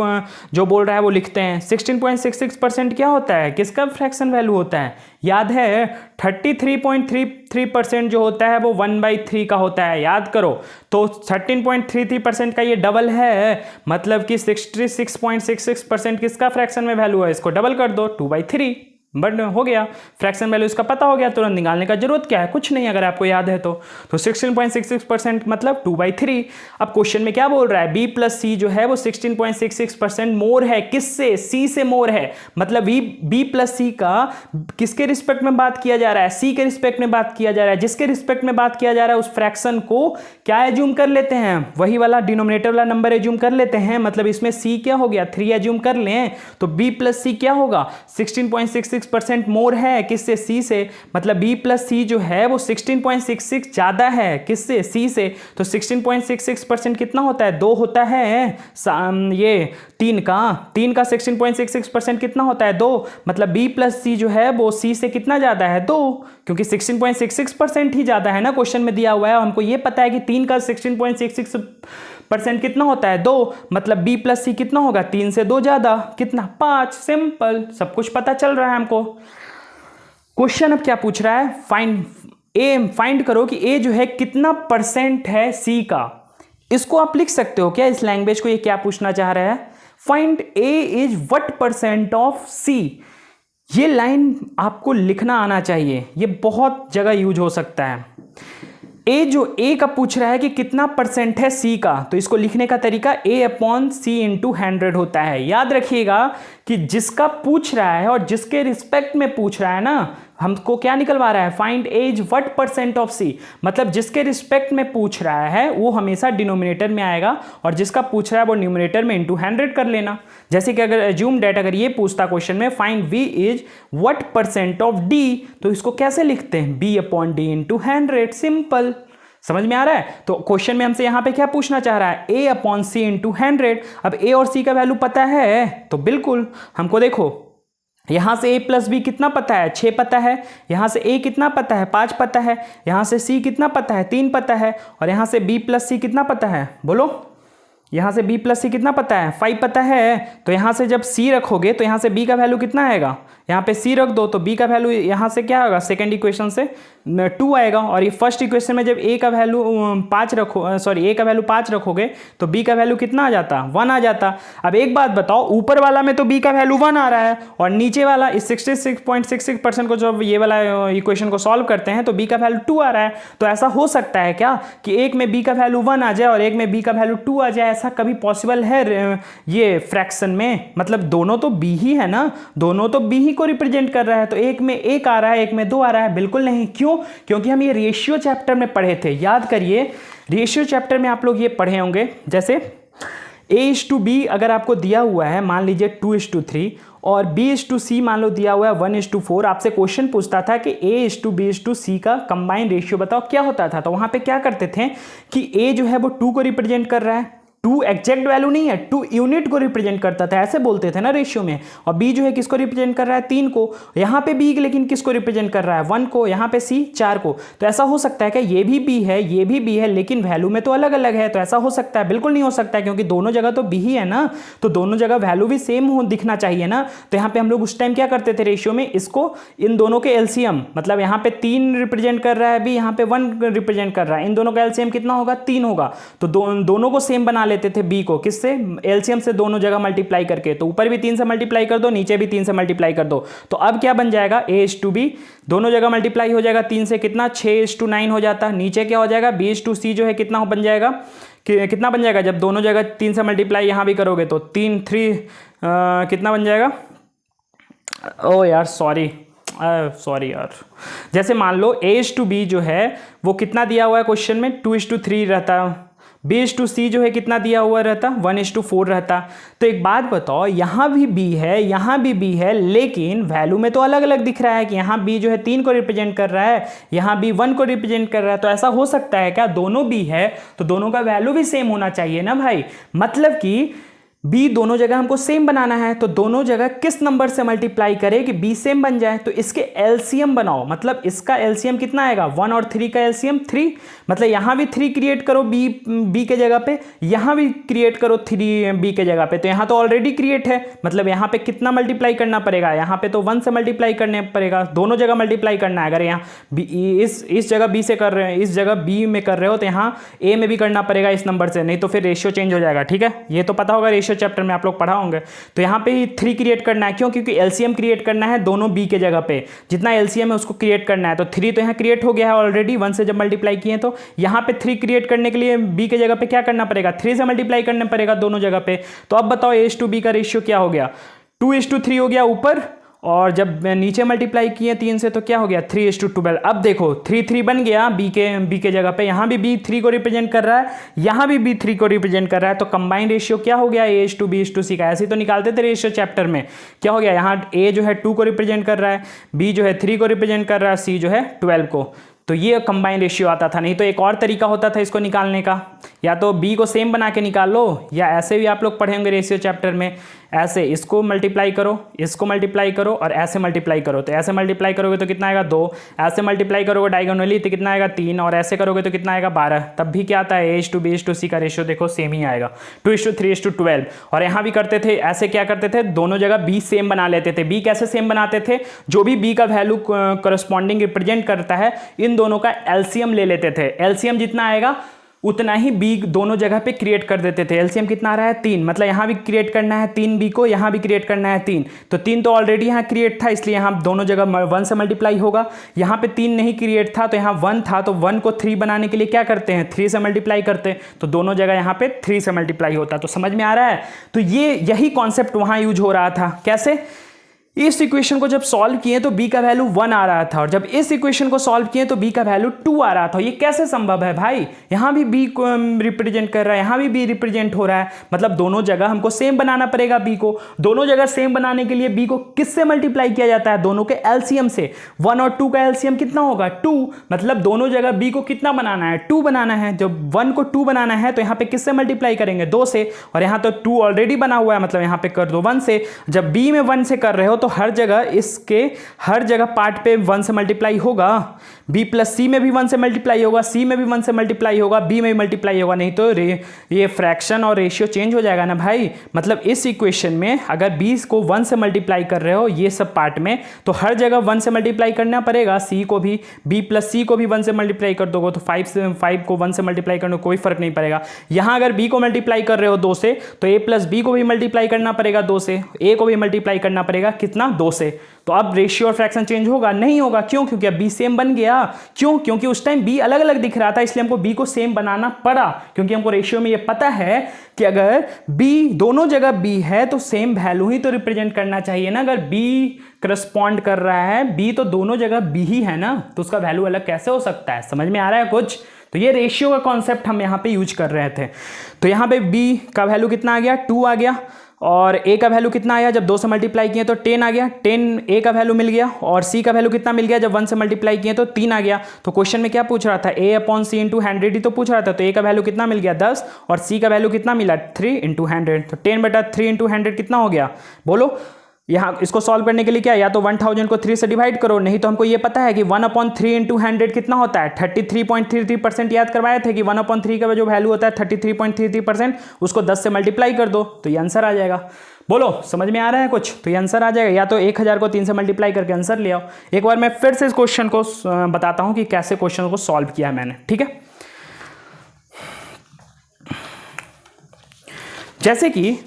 Speaker 1: जो बोल रहा है वो लिखते हैं। 16.66% क्या होता है, किसका फ्रैक्शन वैल्यू होता है, याद है 33.33% जो होता है वो 1/3 का होता है, याद करो। तो 13.33% का ये डबल है, मतलब कि 66.66% किसका फ्रैक्शन में वैल्यू है, इसको डबल कर दो, 2/3 बट हो गया। फ्रैक्शन वैल्यू इसका पता हो गया, तुरंत निकालने का जरूरत क्या है, कुछ नहीं, अगर आपको याद है तो 16.66% मतलब 2/3। अब क्वेश्चन में क्या बोल रहा है, b प्लस सी जो है वो 16.66% मोर है किससे, c से मोर है। मतलब b प्लस सी का किसके रिस्पेक्ट में बात किया जा रहा है, c के रिस्पेक्ट में बात किया जा रहा है। जिसके रिस्पेक्ट में बात किया जा रहा है उस फ्रैक्शन को क्या एज्यूम कर लेते हैं, वही वाला डिनोमिनेटर वाला नंबर एज्यूम कर लेते हैं। मतलब इसमें c क्या हो गया, 3 एज्यूम कर लें, तो b प्लस सी क्या होगा, 16.66% मोर है किससे, c से। मतलब b प्लस सी जो है वो 16.66 ज्यादा है किससे, c से। तो 16.66% कितना होता है, 2 होता है। ये 3 का 16.66% कितना होता है, 2। मतलब b प्लस सी जो है वो c से कितना ज्यादा है, 2, क्योंकि 16.66% ही ज्यादा है ना, क्वेश्चन में दिया हुआ है। हमको ये पता है कि 3 का 16.66% कितना होता है, 2। मतलब b प्लस सी कितना होगा, 3 से 2 ज्यादा कितना, 5। सिंपल, सब कुछ पता चल रहा है हमको। क्वेश्चन अब क्या पूछ रहा है, फाइंड करो कि a जो है कितना परसेंट है c का। इसको आप लिख सकते हो क्या, इस लैंग्वेज को ये क्या पूछना चाह रहा है, find a is what percent of c। ये लाइन आपको लिखना आना चाहिए, ये बहुत जगह यूज हो सकता है। ए का पूछ रहा है कि कितना % है सी का, तो इसको लिखने का तरीका A/C/100 होता है। याद रखिएगा कि जिसका पूछ रहा है और जिसके रिस्पेक्ट में पूछ रहा है ना, हमको क्या निकलवा रहा है, फाइंड एज व्हाट % ऑफ सी, मतलब जिसके रिस्पेक्ट में पूछ रहा है वो हमेशा डिनोमिनेटर में आएगा और जिसका पूछ रहा है वो न्यूमरेटर में इंटू 100 कर लेना। जैसे कि अगर एज्यूम डेट अगर ये पूछता क्वेश्चन में find V is what % of D, तो इसको कैसे लिखते हैं, B/D इंटू 100, सिंपल। समझ में आ रहा है? तो क्वेश्चन में हमसे यहां पे क्या पूछना चाह रहा है, A/C इंटू 100। अब A और C का वैल्यू पता है तो बिल्कुल हमको देखो यहां से A प्लस बी कितना पता है, 6 पता है, यहां से A कितना पता है, 5 पता है, यहां से C कितना पता है, 3 पता है, और यहां से B प्लस C कितना पता है, बोलो, यहां से B प्लस C कितना पता है, 5 पता है। तो यहां से जब C रखोगे तो यहां से B का वैल्यू कितना आएगा, यहाँ पे C रख दो तो B का वैल्यू यहाँ से क्या होगा, सेकंड इक्वेशन से 2 आएगा, और ये फर्स्ट इक्वेशन में जब A का वैल्यू 5 रखो, सॉरी A का वैल्यू 5 रखोगे तो B का वैल्यू कितना आ जाता, 1 आ जाता। अब एक बात बताओ, ऊपर वाला में तो B का वैल्यू 1 आ रहा है और नीचे वाला इस 66.66% को जब ये वाला इक्वेशन को सॉल्व करते हैं तो B का वैल्यू 2 आ रहा है। तो ऐसा हो सकता है क्या कि एक में B का वैल्यू 1 आ जाए और एक में B का वैल्यू 2 आ जाए, ऐसा कभी पॉसिबल है ये फ्रैक्शन में? मतलब दोनों तो B ही है ना, दोनों तो B ही को रिप्रेजेंट कर रहा है, तो एक में 1 आ रहा है एक में 2 आ रहा है, बिल्कुल नहीं। क्यों? क्योंकि हम ये रेशियो चैप्टर में पढ़े थे, याद करिए रेशियो चैप्टर में आप लोग ये पढ़े होंगे। जैसे A/B अगर आपको दिया हुआ है मान लीजिए 2:3 और B/C मान लो दिया हुआ है 1:4, आपसे क्वेश्चन पूछता था कि A/B/C का कंबाइन रेशियो बताओ क्या होता था, तो वहां पे क्या करते थे कि A जो है वो 2 को रिप्रेजेंट कर रहा है, 2 एग्जैक्ट वैल्यू नहीं है, 2 यूनिट को रिप्रेजेंट करता था, ऐसे बोलते थे ना रेशियो में, और B जो है किसको रिप्रेजेंट कर रहा है, 3 को। यहाँ पे B लेकिन किसको रिप्रेजेंट कर रहा है, 1 को, यहाँ पे C 4 को। तो ऐसा हो सकता है कि ये भी B है ये भी B है लेकिन वैल्यू में तो अलग अलग है, तो ऐसा हो सकता है? बिल्कुल नहीं हो सकता है, क्योंकि दोनों जगह तो B ही है ना, तो दोनों जगह वैल्यू भी सेम हो दिखना चाहिए ना। तो यहाँ पे हम लोग उस टाइम क्या करते थे रेशियो में, इसको इन दोनों के एलसीएम, मतलब यहाँ पे 3 रिप्रेजेंट कर रहा है B, यहाँ पे 1 रिप्रेजेंट कर रहा है, इन दोनों का एलसीएम कितना होगा, 3 होगा, तो दोनों को सेम बना लेते थे B को, किससे, एलसीएम से दोनों जगह मल्टीप्लाई करके। तो ऊपर भी 3 से मल्टीप्लाई कर दो, नीचे भी 3 से मल्टीप्लाई कर दो, तो अब क्या बन जाएगा, A/B दोनों जगह मल्टीप्लाई हो जाएगा 3 से, कितना 6:9 हो जाता। नीचे क्या हो जाएगा, B/C जो है कितना बन जाएगा, कितना बन जाएगा, जब दोनों जगह 3 से मल्टीप्लाई यहां भी करोगे तो 3 कितना बन जाएगा, ओ यार सॉरी यार, जैसे मान लो A/B जो है वो कितना दिया हुआ है क्वेश्चन में, 2:3 रहता, B/C जो है कितना दिया हुआ रहता, 1:4 रहता। तो एक बात बताओ, यहाँ भी B है यहाँ भी B है, लेकिन वैल्यू में तो अलग अलग दिख रहा है कि यहाँ B जो है 3 को रिप्रेजेंट कर रहा है, यहाँ B 1 को रिप्रेजेंट कर रहा है। तो ऐसा हो सकता है क्या, दोनों B है तो दोनों का वैल्यू भी सेम होना चाहिए ना भाई, मतलब कि B दोनों जगह हमको सेम बनाना है, तो दोनों जगह किस नंबर से मल्टीप्लाई करें कि B सेम बन जाए, तो इसके एलसीएम बनाओ, मतलब इसका एलसीएम कितना आएगा, 1 और 3 का एलसीएम 3, मतलब यहां भी 3 क्रिएट करो B के जगह पे, यहां भी क्रिएट करो 3 B के जगह पे, तो यहां तो ऑलरेडी क्रिएट है, मतलब यहां पे कितना मल्टीप्लाई करना पड़ेगा, यहां पे तो 1 से मल्टीप्लाई करने पड़ेगा, दोनों जगह मल्टीप्लाई करना है। अगर यहाँ इस जगह B से कर रहे हैं, इस जगह B में कर रहे हो, तो यहाँ A में भी करना पड़ेगा इस नंबर से, नहीं तो फिर रेशियो चेंज हो जाएगा। ठीक है, ये तो पता होगा, रेशियो चैप्टर में आप लोग पढ़ा होंगे। तो यहाँ पे ही 3 क्रिएट करना है, क्यों, क्योंकि एलसीएम क्रिएट करना है दोनों B के जगह पे, जितना एलसीएम है उसको क्रिएट करना है। तो 3 तो यहाँ क्रिएट हो गया है ऑलरेडी, 1 से जब मल्टीप्लाई किए, तो यहाँ पे 3 क्रिएट करने के लिए B के जगह पे क्या करना पड़ेगा, 3 से मल्टीप्लाई करना पड़ेगा दोनों जगह पे। तो अब बताओ A/B का रेशियो क्या हो गया, 2:3 हो गया ऊपर, और जब नीचे मल्टीप्लाई किए 3 से तो क्या हो गया, 3:12। अब देखो 3 बन गया B के जगह पे, यहाँ भी B 3 को रिप्रेजेंट कर रहा है, यहाँ भी B 3 को रिप्रेजेंट कर रहा है, तो कंबाइंड रेशियो क्या हो गया, A/B/C का। ऐसे तो निकालते थे रेशियो चैप्टर में, क्या हो गया, यहाँ A जो है 2 को रिप्रेजेंट कर रहा है, B जो है 3 को रिप्रेजेंट कर रहा है, C जो है 12 को, तो ये कंबाइन रेशियो आता था। नहीं तो एक और तरीका होता था इसको निकालने का, या तो B को सेम बना के निकाल लो, या ऐसे भी आप लोग पढ़े होंगे रेशियो चैप्टर में, ऐसे इसको मल्टीप्लाई करो, इसको मल्टीप्लाई करो और ऐसे मल्टीप्लाई करो, तो ऐसे मल्टीप्लाई करोगे तो कितना आएगा 2, ऐसे मल्टीप्लाई करोगे डायगोनली तो कितना आएगा 3, और ऐसे करोगे तो कितना आएगा 12, तब भी क्या आता है A/B/C का रेशियो देखो सेम ही आएगा, 2:3:12। और यहाँ भी करते थे ऐसे, क्या करते थे, दोनों जगह B सेम बना लेते थे। B कैसे सेम बनाते थे, जो भी B का वैल्यू करस्पॉन्डिंग रिप्रेजेंट करता है, इन दोनों का एलसीएम ले लेते थे, एलसीएम जितना आएगा उतना ही बी दोनों जगह पे क्रिएट कर देते थे। एलसीएम कितना आ रहा है 3, मतलब यहाँ भी क्रिएट करना है 3 बी को, यहाँ भी क्रिएट करना है 3, तो 3 तो ऑलरेडी यहाँ क्रिएट था इसलिए यहाँ दोनों जगह 1 से मल्टीप्लाई होगा। यहाँ पे 3 नहीं क्रिएट था तो यहाँ 1 था, तो 1 को 3 बनाने के लिए क्या करते हैं 3 से मल्टीप्लाई करते हैं, तो दोनों जगह यहाँ पे 3 से मल्टीप्लाई होता। तो समझ में आ रहा है। तो यही कॉन्सेप्ट वहाँ यूज हो रहा था। कैसे, इस इक्वेशन को जब सॉल्व किए तो b का वैल्यू 1 आ रहा था, और जब इस इक्वेशन को सॉल्व किए तो b का वैल्यू 2 आ रहा था। ये कैसे संभव है भाई, यहाँ भी b को रिप्रेजेंट कर रहा है, यहाँ भी b रिप्रेजेंट हो रहा है, मतलब दोनों जगह हमको सेम बनाना पड़ेगा b को। दोनों जगह सेम बनाने के लिए b को किससे मल्टीप्लाई किया जाता है, दोनों के एलसीएम से। 1 और 2 का एलसीएम कितना होगा 2, मतलब दोनों जगह b को कितना बनाना है 2 बनाना है। जब 1 को 2 बनाना है तो यहाँ पे किससे मल्टीप्लाई करेंगे 2 से, और यहाँ तो 2 ऑलरेडी बना हुआ है, मतलब यहाँ पे कर दो 1 से। जब b में 1 से कर रहे हो तो हर जगह इसके हर जगह पार्ट पे 1 से मल्टीप्लाई होगा। b प्लस सी में भी 1 से मल्टीप्लाई होगा, c में भी 1 से मल्टीप्लाई होगा, b में भी मल्टीप्लाई होगा, नहीं तो ये फ्रैक्शन और रेशियो चेंज हो जाएगा ना भाई। मतलब इस इक्वेशन में अगर b को 1 से मल्टीप्लाई कर रहे हो ये सब पार्ट में, तो हर जगह 1 से मल्टीप्लाई करना पड़ेगा। c को भी b प्लस सी को भी 1 से मल्टीप्लाई कर दोगे तो 5 को 1 से मल्टीप्लाई करने कोई फर्क नहीं पड़ेगा। यहाँ अगर b को मल्टीप्लाई कर रहे हो 2 से तो a प्लस b को भी मल्टीप्लाई करना पड़ेगा 2 से, a को भी मल्टीप्लाई करना पड़ेगा कितना 2 से। तो अब रेशियो और फ्रैक्शन चेंज होगा नहीं होगा, क्यों, क्योंकि अब b सेम बन गया। क्यों, क्योंकि उस टाइम b अलग अलग दिख रहा था इसलिए हमको b को सेम बनाना पड़ा, क्योंकि हमको रेशियो में ये पता है कि अगर b दोनों जगह b है तो सेम वैल्यू ही तो रिप्रेजेंट करना चाहिए ना। अगर b करस्पॉन्ड कर रहा है b तो दोनों जगह b ही है ना, तो उसका वैल्यू अलग कैसे हो सकता है। समझ में आ रहा है कुछ। तो ये रेशियो का कॉन्सेप्ट हम यहाँ पे यूज कर रहे थे। तो यहाँ पे b का वैल्यू कितना आ गया 2 आ गया, और a का वैल्यू कितना आया जब 2 से मल्टीप्लाई किए तो 10 आ गया, 10 a का वैल्यू मिल गया, और c का वैल्यू कितना मिल गया जब 1 से मल्टीप्लाई किए तो 3 आ गया। तो क्वेश्चन में क्या पूछ रहा था a अपॉन c इंटू 100 ही तो पूछ रहा था, तो a का वैल्यू कितना मिल गया 10 और c का वैल्यू कितना मिला 3 इंटू 100, तो 10/3 इंटू 100 कितना हो गया बोलो। यहाँ इसको सॉल्व करने के लिए क्या, या तो 1000 को 3 से डिवाइड करो, नहीं तो हमको ये पता है कि 1/3 इंटू 100 कितना होता है 33.33%। याद करवाए थे कि 1/3 का जो वैल्यू होता है 33.33%, उसको 10 से मल्टीप्लाई कर दो तो ये आंसर आ जाएगा। बोलो समझ में आ रहा है कुछ। तो ये आंसर आ जाएगा, या तो 1000 को 3 से मल्टीप्लाई करके आंसर ले आओ। एक बार मैं फिर से इस क्वेश्चन को बताता हूँ कि कैसे क्वेश्चन को सॉल्व किया है मैंने, ठीक है। जैसे कि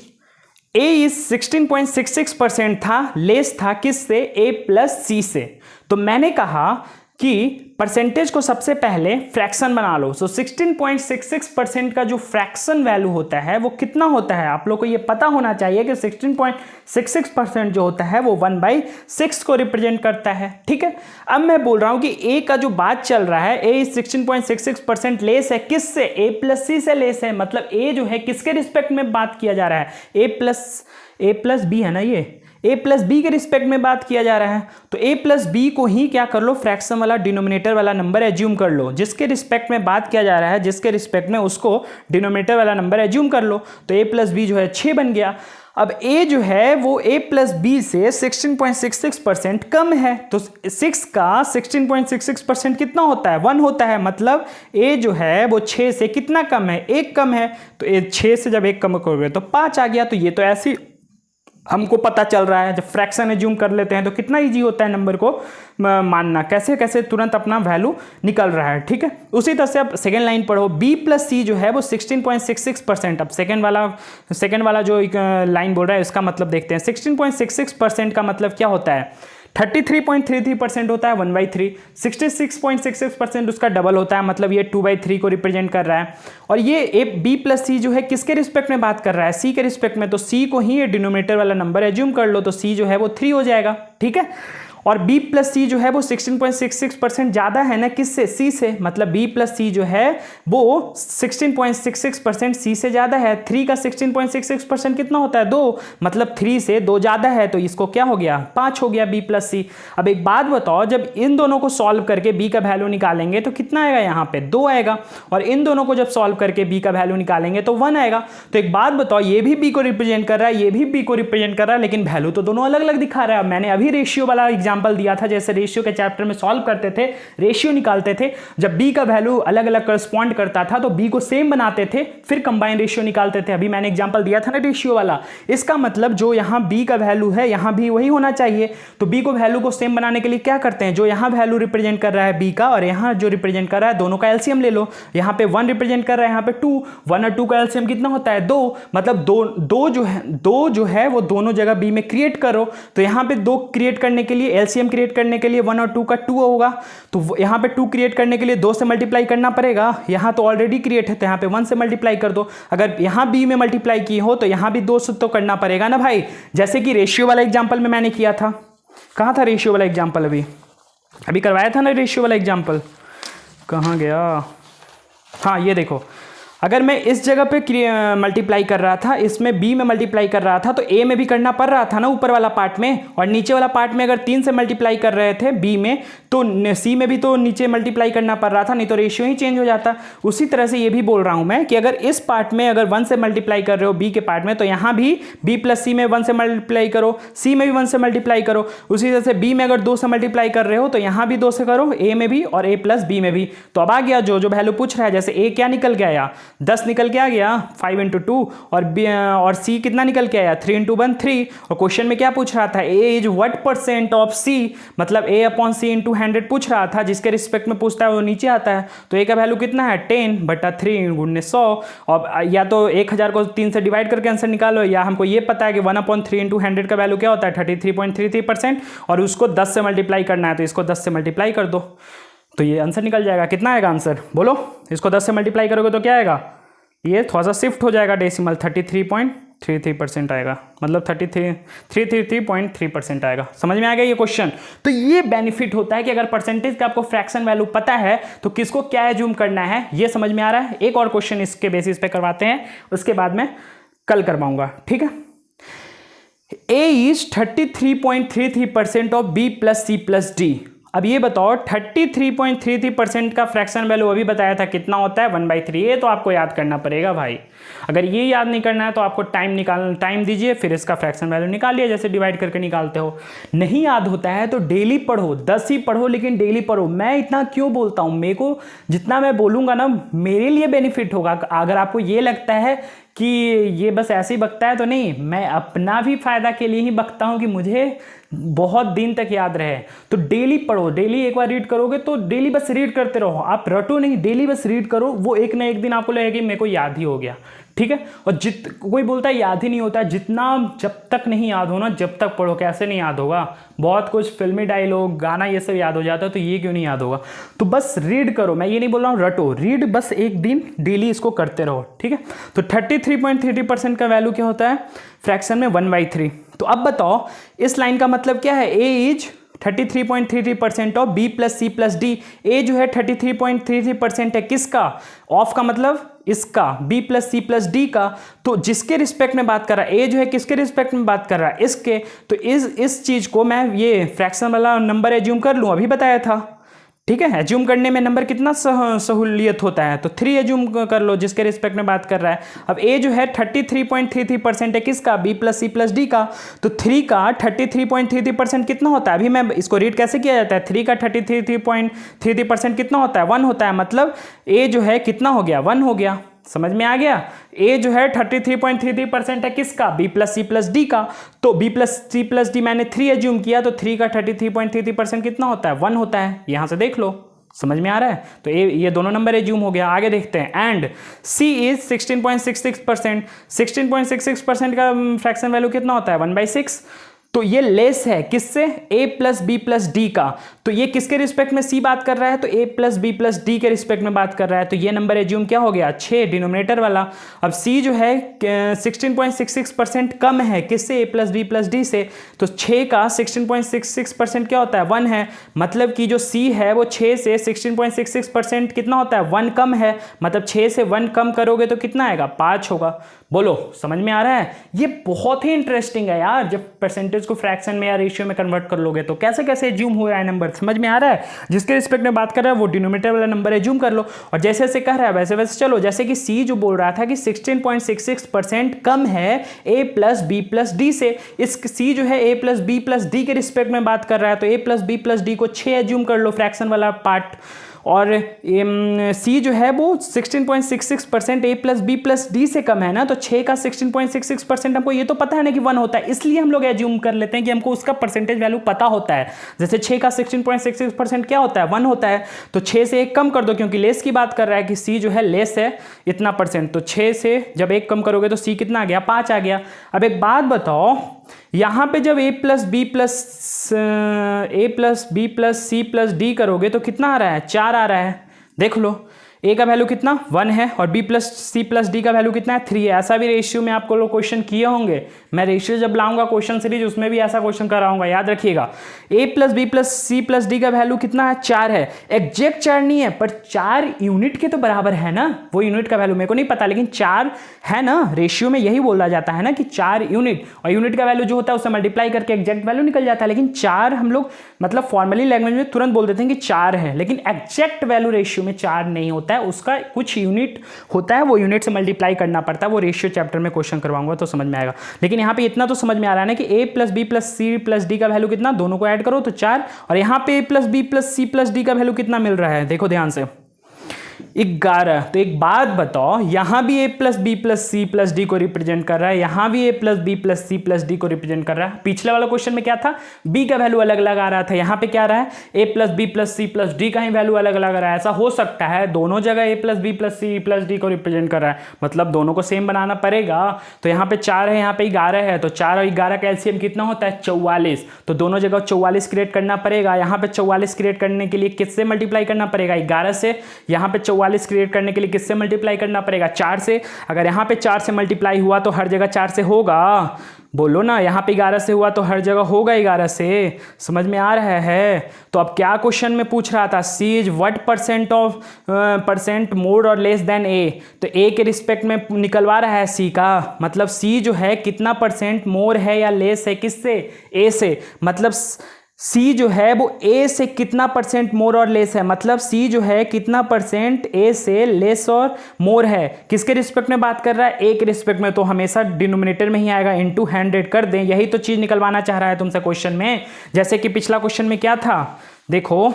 Speaker 1: a इज 16.66% था, लेस था किससे a प्लस सी से। तो मैंने कहा कि परसेंटेज को सबसे पहले फ्रैक्शन बना लो। सो 16.66% का जो फ्रैक्शन वैल्यू होता है वो कितना होता है, आप लोग को ये पता होना चाहिए कि 16.66% जो होता है वो 1/6 को रिप्रेजेंट करता है, ठीक है। अब मैं बोल रहा हूँ कि a का जो बात चल रहा है a 16.66% लेस है किससे, a प्लस सी से लेस है, मतलब a जो है किसके रिस्पेक्ट में बात किया जा रहा है, a प्लस b है ना, ये a प्लस बी के रिस्पेक्ट में बात किया जा रहा है। तो a प्लस बी को ही क्या कर लो, फ्रैक्शन वाला डिनोमिनेटर वाला नंबर एज्यूम कर लो। जिसके रिस्पेक्ट में बात किया जा रहा है, जिसके रिस्पेक्ट में, उसको डिनोमिनेटर वाला नंबर एज्यूम कर लो। तो a प्लस बी जो है 6 बन गया। अब a जो है वो a प्लस बी से 16.66% कम है, तो 6 का 16.66% कितना होता है 1 होता है, मतलब a जो है वो 6 से कितना कम है 1 कम है। तो 6 से जब 1 कम करोगे तो 5 आ गया। तो ये तो ऐसी हमको पता चल रहा है, जब फ्रैक्शन एज्यूम कर लेते हैं तो कितना इजी होता है नंबर को मानना, कैसे कैसे तुरंत अपना वैल्यू निकल रहा है, ठीक है। उसी तरह से अब सेकेंड लाइन पढ़ो, b प्लस सी जो है वो 16.66%। अब सेकेंड वाला जो लाइन बोल रहा है इसका मतलब देखते हैं। 16.66% का मतलब क्या होता है, 33.33% होता है 1/3। 66.66% उसका डबल होता है, मतलब ये 2/3 को रिप्रेजेंट कर रहा है। और ये b प्लस सी जो है किसके रिस्पेक्ट में बात कर रहा है, c के रिस्पेक्ट में। तो c को ही ये डिनोमिनेटर वाला नंबर एज्यूम कर लो, तो c जो है वो 3 हो जाएगा, ठीक है। और b प्लस सी जो है वो 16.66% ज़्यादा है ना किससे, c से, मतलब b प्लस सी जो है वो 16.66% c से ज़्यादा है। 3 का 16.66% कितना होता है 2, मतलब 3 से 2 ज़्यादा है, तो इसको क्या हो गया 5 हो गया b प्लस सी। अब एक बात बताओ, जब इन दोनों को सॉल्व करके b का वैल्यू निकालेंगे तो कितना आएगा, यहाँ पे 2 आएगा, और इन दोनों को जब सॉल्व करके b का वैल्यू निकालेंगे तो 1 आएगा। तो एक बात बताओ, ये भी b को रिप्रेजेंट कर रहा है, ये भी b को रिप्रेजेंट कर रहा है, लेकिन वैल्यू तो दोनों अलग अलग दिखा रहा है। मैंने अभी रेशियो वाला एग्जाम्पल एग्जाम्पल दिया था, जैसे रेशियो के चैप्टर में सॉल्व करते थे, रेशियो निकालते थे, जब बी का वैल्यू अलग अलग करस्पॉन्ड करता था तो बी को सेम बनाते थे, फिर कंबाइन रेशियो निकालते थे। अभी मैंने एग्जाम्पल दिया था ना रेशियो वाला। इसका मतलब जो यहाँ बी का वैल्यू है यहाँ भी वही होना चाहिए। तो बी को वैल्यू को सेम बनाने के लिए क्या करते हैं, जो यहाँ वैल्यू रिप्रेजेंट कर रहा है बी का और यहाँ जो रिप्रेजेंट कर रहा है, दोनों का एलसीएम ले लो। यहाँ पे 1 रिप्रेजेंट कर रहा है, यहाँ पे 2, 1 और 2 का एलसीएम कितना होता है 2, मतलब दो जो है वो दोनों जगह बी में क्रिएट करो। तो यहाँ पे 2 क्रिएट करने के लिए, एलसीएम क्रिएट करने के लिए 1 और 2 का 2 होगा, तो यहाँ पे 2 क्रिएट करने के लिए 2 से मल्टीप्लाई करना पड़ेगा। यहाँ तो ऑलरेडी क्रिएट है तो यहाँ पे 1 से मल्टीप्लाई कर दो। अगर यहाँ बी में मल्टीप्लाई की हो तो यहाँ भी 2 से तो करना पड़ेगा ना भाई, जैसे कि रेशियो वाला एग्जाम्पल में मैंने किया था। कहाँ था रेशियो वाला एग्जाम्पल, अभी करवाया था ना रेशियो वाला एग्जाम्पल, कहाँ गया, हाँ ये देखो, अगर मैं इस जगह पे मल्टीप्लाई कर रहा था, इसमें बी में मल्टीप्लाई कर रहा था तो ए में भी करना पड़ रहा था ना ऊपर वाला पार्ट में, और नीचे वाला पार्ट में अगर 3 से मल्टीप्लाई कर रहे थे बी में तो सी में भी तो नीचे मल्टीप्लाई करना पड़ रहा था, नहीं तो रेशियो ही चेंज हो जाता। उसी तरह से ये भी बोल रहा हूँ मैं कि अगर इस पार्ट में अगर 1 से मल्टीप्लाई कर रहे हो बी के पार्ट में, तो यहाँ भी बी प्लस सी में 1 से मल्टीप्लाई करो, सी में भी 1 से मल्टीप्लाई करो। उसी तरह से बी में अगर 2 से मल्टीप्लाई कर रहे हो तो यहाँ भी 2 से करो, ए में भी और ए प्लस बी में भी। तो अब आ गया जो वैल्यू पूछ रहा है, जैसे ए क्या निकल के आया 10 निकल के आ गया 5 × 2, और सी कितना निकल के आया 3 × 1 3। और क्वेश्चन में क्या पूछ रहा था, ए इज व्हाट परसेंट ऑफ सी, मतलब ए अपॉन सी इंटू 100 पूछ रहा था, जिसके रिस्पेक्ट में पूछता है वो नीचे आता है। तो ए का वैल्यू कितना है 10/3 × 100, और या तो 1000 को 3 से डिवाइड करके आंसर निकालो, या हमको ये पता है कि 1/3 × 100 का वैल्यू क्या होता है 33.33%, और उसको 10 से मल्टीप्लाई करना है तो इसको 10 से मल्टीप्लाई कर दो तो ये आंसर निकल जाएगा। कितना आएगा आंसर बोलो, इसको 10 से मल्टीप्लाई करोगे तो क्या आएगा, ये थोड़ा सा शिफ्ट हो जाएगा डेसिमल, 33.33% आएगा, मतलब 333.3% आएगा। समझ में आ गया ये क्वेश्चन। तो ये बेनिफिट होता है कि अगर परसेंटेज का आपको फ्रैक्शन वैल्यू पता है तो किसको क्या एज्यूम करना है ये समझ में आ रहा है। एक और क्वेश्चन इसके बेसिस पे करवाते हैं, उसके बाद में कल करवाऊंगा, ठीक है। A is 33.33% of B plus C plus D. अब ये बताओ 33.33% का फ्रैक्शन वैल्यू अभी बताया था कितना होता है 1/3। ये तो आपको याद करना पड़ेगा भाई, अगर ये याद नहीं करना है तो आपको टाइम दीजिए, फिर इसका फ्रैक्शन वैल्यू निकालिए जैसे डिवाइड करके निकालते हो। नहीं याद होता है तो डेली पढ़ो, 10 ही पढ़ो लेकिन डेली पढ़ो। मैं इतना क्यों बोलता हूँ, मेरे को जितना मैं बोलूँगा ना मेरे लिए बेनिफिट होगा। अगर आपको ये लगता है कि ये बस ऐसे ही बकता है तो नहीं, मैं अपना भी फायदा के लिए ही बकता हूँ कि मुझे बहुत दिन तक याद रहे। तो डेली पढ़ो, डेली एक बार रीड करोगे तो डेली बस रीड करते रहो, आप रटो नहीं, डेली बस रीड करो, वो एक ना एक दिन आपको लगेगा कि मेरे को याद ही हो गया, ठीक है। और कोई बोलता है याद ही नहीं होता, जितना जब तक नहीं याद हो ना जब तक पढ़ो, कैसे नहीं याद होगा। बहुत कुछ फिल्मी डायलॉग गाना ये सब याद हो जाता है, तो ये क्यों नहीं याद होगा। तो बस रीड करो, मैं ये नहीं बोल रहा हूँ रटो, रीड बस एक दिन डेली इसको करते रहो, ठीक है। तो 33.33% का वैल्यू क्या होता है फ्रैक्शन में 1/3। तो अब बताओ इस लाइन का मतलब क्या है, A is 33.33% of B plus C plus D. A जो है 33.33% है किसका, ऑफ का मतलब इसका, B plus C plus D का। तो जिसके रिस्पेक्ट में बात कर रहा है, ए जो है किसके रिस्पेक्ट में बात कर रहा है, इसके। तो इस चीज को मैं ये फ्रैक्शन वाला नंबर एज्यूम कर लूँ, अभी बताया था, ठीक है। एज्यूम करने में नंबर कितना सहूलियत होता है, तो 3 एज्यूम कर लो जिसके रिस्पेक्ट में बात कर रहा है। अब ए जो है 33.33% है किसका, B plus C plus D का। तो 3 का 33.33% कितना होता है, अभी मैं इसको रीड कैसे किया जाता है, 3 का 33.33% कितना होता है 1 होता है, मतलब ए जो है कितना हो गया 1 हो गया। समझ में आ गया। ए जो है 33.33% है किसका, B plus C plus D का। तो B plus C plus D मैंने 3 एज्यूम किया, तो 3 का 33.33% कितना होता है 1 होता है, यहां से देख लो। समझ में आ रहा है। तो ये दोनों नंबर एज्यूम हो गया। आगे देखते हैं। And C is 16.66%। 16.66% का फ्रैक्शन वैल्यू कितना होता है 1/6। तो ये लेस है किससे, a plus B plus D का। तो ये किसके रिस्पेक्ट में c बात कर रहा है, तो a plus B plus D के रिस्पेक्ट में बात कर रहा है। तो ये नंबर एज्यूम क्या हो गया 6 डिनोमिनेटर वाला। अब c जो है 16.66% कम है किससे, a plus B plus D से। तो 6 का 16.66% क्या होता है 1 है, मतलब कि जो c है वो 6 से 16.66% कितना होता है 1 कम है, मतलब 6 से 1 कम करोगे तो कितना आएगा 5 होगा। बोलो समझ में आ रहा है। ये बहुत ही इंटरेस्टिंग है यार, जब परसेंटेज परसेंटेज को फ्रैक्शन में या रेशियो में कन्वर्ट कर लोगे तो कैसे कैसे एज्यूम हो रहा है नंबर, समझ में आ रहा है। जिसके रिस्पेक्ट में बात कर रहा है वो डिनोमिनेटर वाला नंबर एज्यूम कर लो, और जैसे जैसे कह रहा है वैसे वैसे चलो। जैसे कि सी जो बोल रहा था कि 16.66% कम है a plus B plus D से, इस सी जो है a plus B plus D के रिस्पेक्ट में बात कर रहा है, तो a plus B plus D को 6 एज्यूम कर लो फ्रैक्शन वाला पार्ट, और सी जो है वो 16.66% ए प्लस बी प्लस डी से कम है ना, तो 6 का 16.66% हमको ये तो पता है ना कि 1 होता है, इसलिए हम लोग एज्यूम कर लेते हैं कि हमको उसका परसेंटेज वैल्यू पता होता है। जैसे 6 का 16.66% क्या होता है, 1 होता है, तो 6 से 1 कम कर दो, क्योंकि लेस की बात कर रहा है कि सी जो है लेस है इतना परसेंट, तो 6 से जब 1 कम करोगे तो सी कितना आ गया, 5 आ गया। अब एक बात बताओ, यहाँ पे जब a plus B plus C plus D करोगे तो कितना आ रहा है, 4 आ रहा है। देख लो a का वैल्यू कितना 1 है और b plus C plus D का वैल्यू कितना है 3 है। ऐसा भी रेशियो में आपको लोग क्वेश्चन किए होंगे, मैं रेशियो जब लाऊंगा क्वेश्चन सीरीज उसमें भी ऐसा क्वेश्चन कराऊंगा, याद रखिएगा। a plus B plus C plus D का वैल्यू कितना है, 4 है। एग्जैक्ट 4 नहीं है पर 4 यूनिट के तो बराबर है ना, वो यूनिट का वैल्यू मेरे को नहीं पता, लेकिन 4 है ना, रेशियो में यही बोला जाता है ना कि 4 यूनिट, और यूनिट का वैल्यू जो होता है उससे मल्टीप्लाई करके एग्जैक्ट वैल्यू निकल जाता है। लेकिन 4 हम लोग मतलब फॉर्मली लैंग्वेज में तुरंत बोल देते हैं कि 4 है, लेकिन एग्जैक्ट वैल्यू रेशियो में 4 नहीं होता है, उसका कुछ यूनिट होता है, वो यूनिट से मल्टीप्लाई करना पड़ता है। वो रेशियो चैप्टर में क्वेश्चन करवाऊंगा तो समझ में आएगा। लेकिन यहाँ पे इतना तो समझ में आ रहा है ना कि a plus B plus C plus D का वैल्यू कितना, दोनों को ऐड करो तो 4, और यहाँ पे a plus B plus C plus D का वैल्यू कितना मिल रहा है, देखो ध्यान से 11। तो एक बात बताओ, यहां भी a plus B plus C plus D को रिप्रेजेंट कर रहा है, यहां भी a plus B plus C plus D को रिप्रेजेंट कर रहा है। पिछले वाला क्वेश्चन में क्या था, b का वैल्यू अलग अलग आ रहा था, यहां पे क्या आ रहा है a plus B plus C plus D का ही वैल्यू अलग अलग आ रहा है। ऐसा हो सकता है दोनों जगह a plus B plus C plus D को रिप्रेजेंट कर रहा है, मतलब दोनों को सेम बनाना पड़ेगा। तो यहाँ पे 4 है, यहाँ पे 11 है, तो 4 और 11 का एलसीएम कितना होता है, 44। तो दोनों जगह 44 क्रिएट करना पड़ेगा। यहाँ पे 44 क्रिएट करने के लिए किससे मल्टीप्लाई करना पड़ेगा, 11 से। यहाँ पे 44 क्रिएट करने के लिए किससे मल्टीप्लाई करना पड़ेगा, 4 से। अगर यहाँ पे 4 से मल्टीप्लाई हुआ तो हर जगह 4 से होगा, बोलो ना। यहाँ पे 11 से हुआ तो हर जगह होगा 11 से, समझ में आ रहा है। तो अब क्या क्वेश्चन में पूछ रहा था, सी इज व्हाट परसेंट मोर और लेस देन ए, तो ए के रिस्पेक्ट में निकलवा रहा है सी का, मतलब सी जो है कितना परसेंट मोर है या लेस है किससे, ए से। मतलब सी जो है वो ए से कितना परसेंट मोर और लेस है, मतलब सी जो है कितना परसेंट ए से लेस और मोर है। किसके रिस्पेक्ट में बात कर रहा है, ए के रिस्पेक्ट में, तो हमेशा डिनोमिनेटर में ही आएगा, इनटू 100 कर दें। यही तो चीज निकलवाना चाह रहा है तुमसे क्वेश्चन में। जैसे कि पिछला क्वेश्चन में क्या था, देखो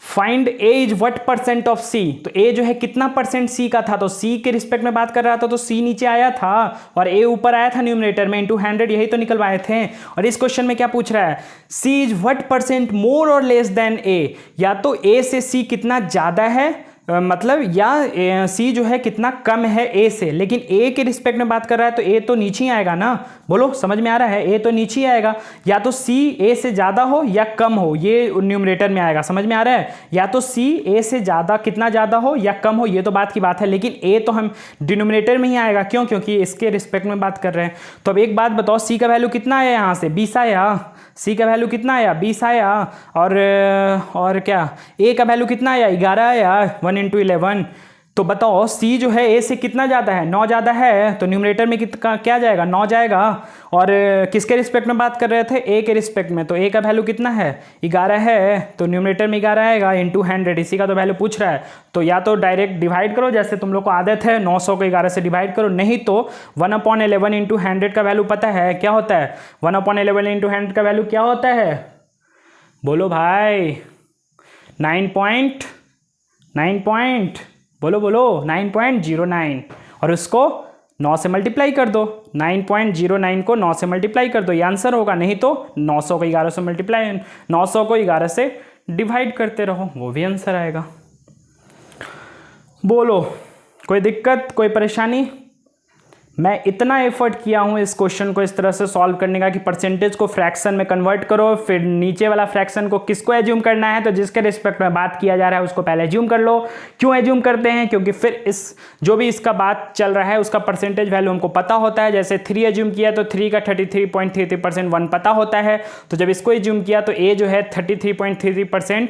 Speaker 1: find A is what percent of C, तो ए जो है कितना परसेंट सी का था, तो सी के रिस्पेक्ट में बात कर रहा था तो सी नीचे आया था और ए ऊपर आया था न्यूमरेटर में, इनटू 100 यही तो निकलवाए थे। और इस क्वेश्चन में क्या पूछ रहा है, सी इज व्हाट परसेंट मोर और लेस देन ए, या तो ए से सी कितना ज्यादा है, मतलब या सी जो है कितना कम है ए से, लेकिन ए के रिस्पेक्ट में बात कर रहा है तो ए तो नीचे ही आएगा ना, बोलो समझ में आ रहा है, ए तो नीचे ही आएगा। या तो सी ए से ज़्यादा हो या कम हो, ये न्यूमरेटर में आएगा, समझ में आ रहा है। या तो सी ए से ज़्यादा कितना ज़्यादा हो या कम हो, ये तो बात की बात है, लेकिन ए तो हम डिनोमिनेटर में ही आएगा, क्यों, क्योंकि इसके रिस्पेक्ट में बात कर रहे हैं। तो अब एक बात बताओ, सी का वैल्यू कितना आया यहाँ से, 20 आया, सी का वैल्यू कितना आया 20 आया, और क्या ए का वैल्यू कितना आया 11 आया, 1 × 11। तो बताओ सी जो है ए से कितना ज़्यादा है, 9 ज़्यादा है, तो न्यूमरेटर में कितना क्या जाएगा, 9 जाएगा। और किसके रिस्पेक्ट में बात कर रहे थे, ए के रिस्पेक्ट में, तो ए का वैल्यू कितना है 11 है, तो न्यूमरेटर में 11 आएगा, इनटू 100, इसी का तो वैल्यू पूछ रहा है। तो या तो डायरेक्ट डिवाइड करो, जैसे तुम लोग को आदत है 900 को 11 से डिवाइड करो, नहीं तो 1/11 × 100 का वैल्यू पता है क्या होता है, 1/11 × 100 का वैल्यू क्या होता है, बोलो भाई 9 बोलो 9.09, और उसको 9 से मल्टीप्लाई कर दो, 9.09 को 9 से मल्टीप्लाई कर दो, ये आंसर होगा। नहीं तो 900 को 11 से मल्टीप्लाई, 900 को 11 से डिवाइड करते रहो, वो भी आंसर आएगा। बोलो कोई दिक्कत, कोई परेशानी। मैं इतना एफर्ट किया हूँ इस क्वेश्चन को इस तरह से सॉल्व करने का कि परसेंटेज को फ्रैक्शन में कन्वर्ट करो, फिर नीचे वाला फ्रैक्शन को किसको एज्यूम करना है, तो जिसके रिस्पेक्ट में बात किया जा रहा है उसको पहले एज्यूम कर लो। क्यों एज्यूम करते हैं, क्योंकि फिर इस जो भी इसका बात चल रहा है उसका परसेंटेज वैल्यू हमको पता होता है। जैसे 3 एज्यूम किया तो 3 का 33.33% 1 पता होता है, तो जब इसको एज्यूम किया तो ए जो है 33.33%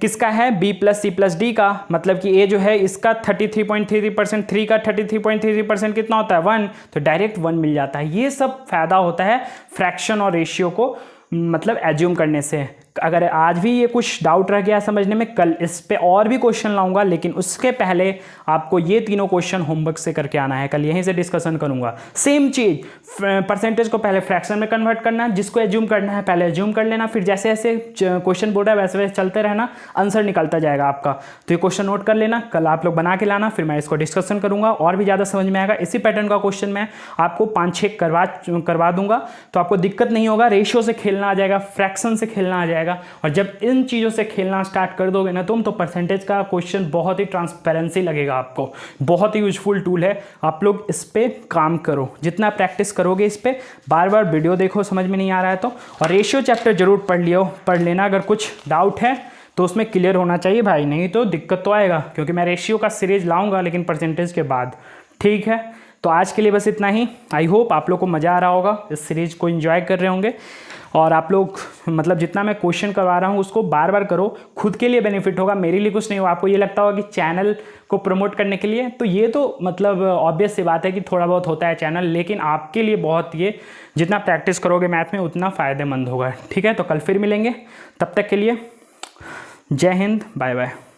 Speaker 1: किसका है, B plus C plus D का, मतलब कि ए जो है इसका 33.33%, 3 का 33.33% कितना होता है है 1 तो डायरेक्ट 1 मिल जाता है। ये सब फायदा होता है फ्रैक्शन और रेशियो को मतलब एज्यूम करने से। अगर आज भी ये कुछ डाउट रह गया समझने में, कल इस पे और भी क्वेश्चन लाऊंगा, लेकिन उसके पहले आपको ये तीनों क्वेश्चन होमवर्क से करके आना है। कल यहीं से डिस्कशन करूंगा। सेम चीज, परसेंटेज को पहले फ्रैक्शन में कन्वर्ट करना है, जिसको एज्यूम करना है पहले एज्यूम कर लेना, फिर जैसे जैसे क्वेश्चन बोल रहा है वैसे वैसे चलते रहना, आंसर निकलता जाएगा आपका। तो ये क्वेश्चन नोट कर लेना, कल आप लोग बना के लाना, फिर मैं इसको डिस्कशन करूंगा और भी ज़्यादा समझ में आएगा। इसी पैटर्न का क्वेश्चन मैं आपको 5-6 करवा दूंगा, तो आपको दिक्कत नहीं होगा। रेशियो से खेलना आ जाएगा, फ्रैक्शन से खेलना आ जाएगा, और जब इन चीज़ों से खेलना स्टार्ट कर दोगे ना तुम, तो परसेंटेज का क्वेश्चन बहुत ही ट्रांसपेरेंसी लगेगा आपको। बहुत ही यूजफुल टूल है, आप लोग इस पे काम करो। जितना प्रैक्टिस करोगे इस पे, बार बार वीडियो देखो समझ में नहीं आ रहा है तो, और रेशियो चैप्टर जरूर पढ़ लेना। अगर कुछ डाउट है तो उसमें क्लियर होना चाहिए भाई, नहीं तो दिक्कत तो आएगा, क्योंकि मैं रेशियो का सीरीज लाऊंगा लेकिन परसेंटेज के बाद। ठीक है, तो आज के लिए बस इतना ही। आई होप आप लोग को मज़ा आ रहा होगा, इस सीरीज को एंजॉय कर रहे होंगे, और आप लोग मतलब जितना मैं क्वेश्चन करवा रहा हूँ उसको बार बार करो, खुद के लिए बेनिफिट होगा, मेरे लिए कुछ नहीं होगा। आपको ये लगता होगा कि चैनल को प्रमोट करने के लिए, तो ये तो मतलब ऑब्वियस सी बात है कि थोड़ा बहुत होता है चैनल, लेकिन आपके लिए बहुत, ये जितना प्रैक्टिस करोगे मैथ में उतना फ़ायदेमंद होगा। ठीक है, तो कल फिर मिलेंगे, तब तक के लिए जय हिंद, बाय बाय।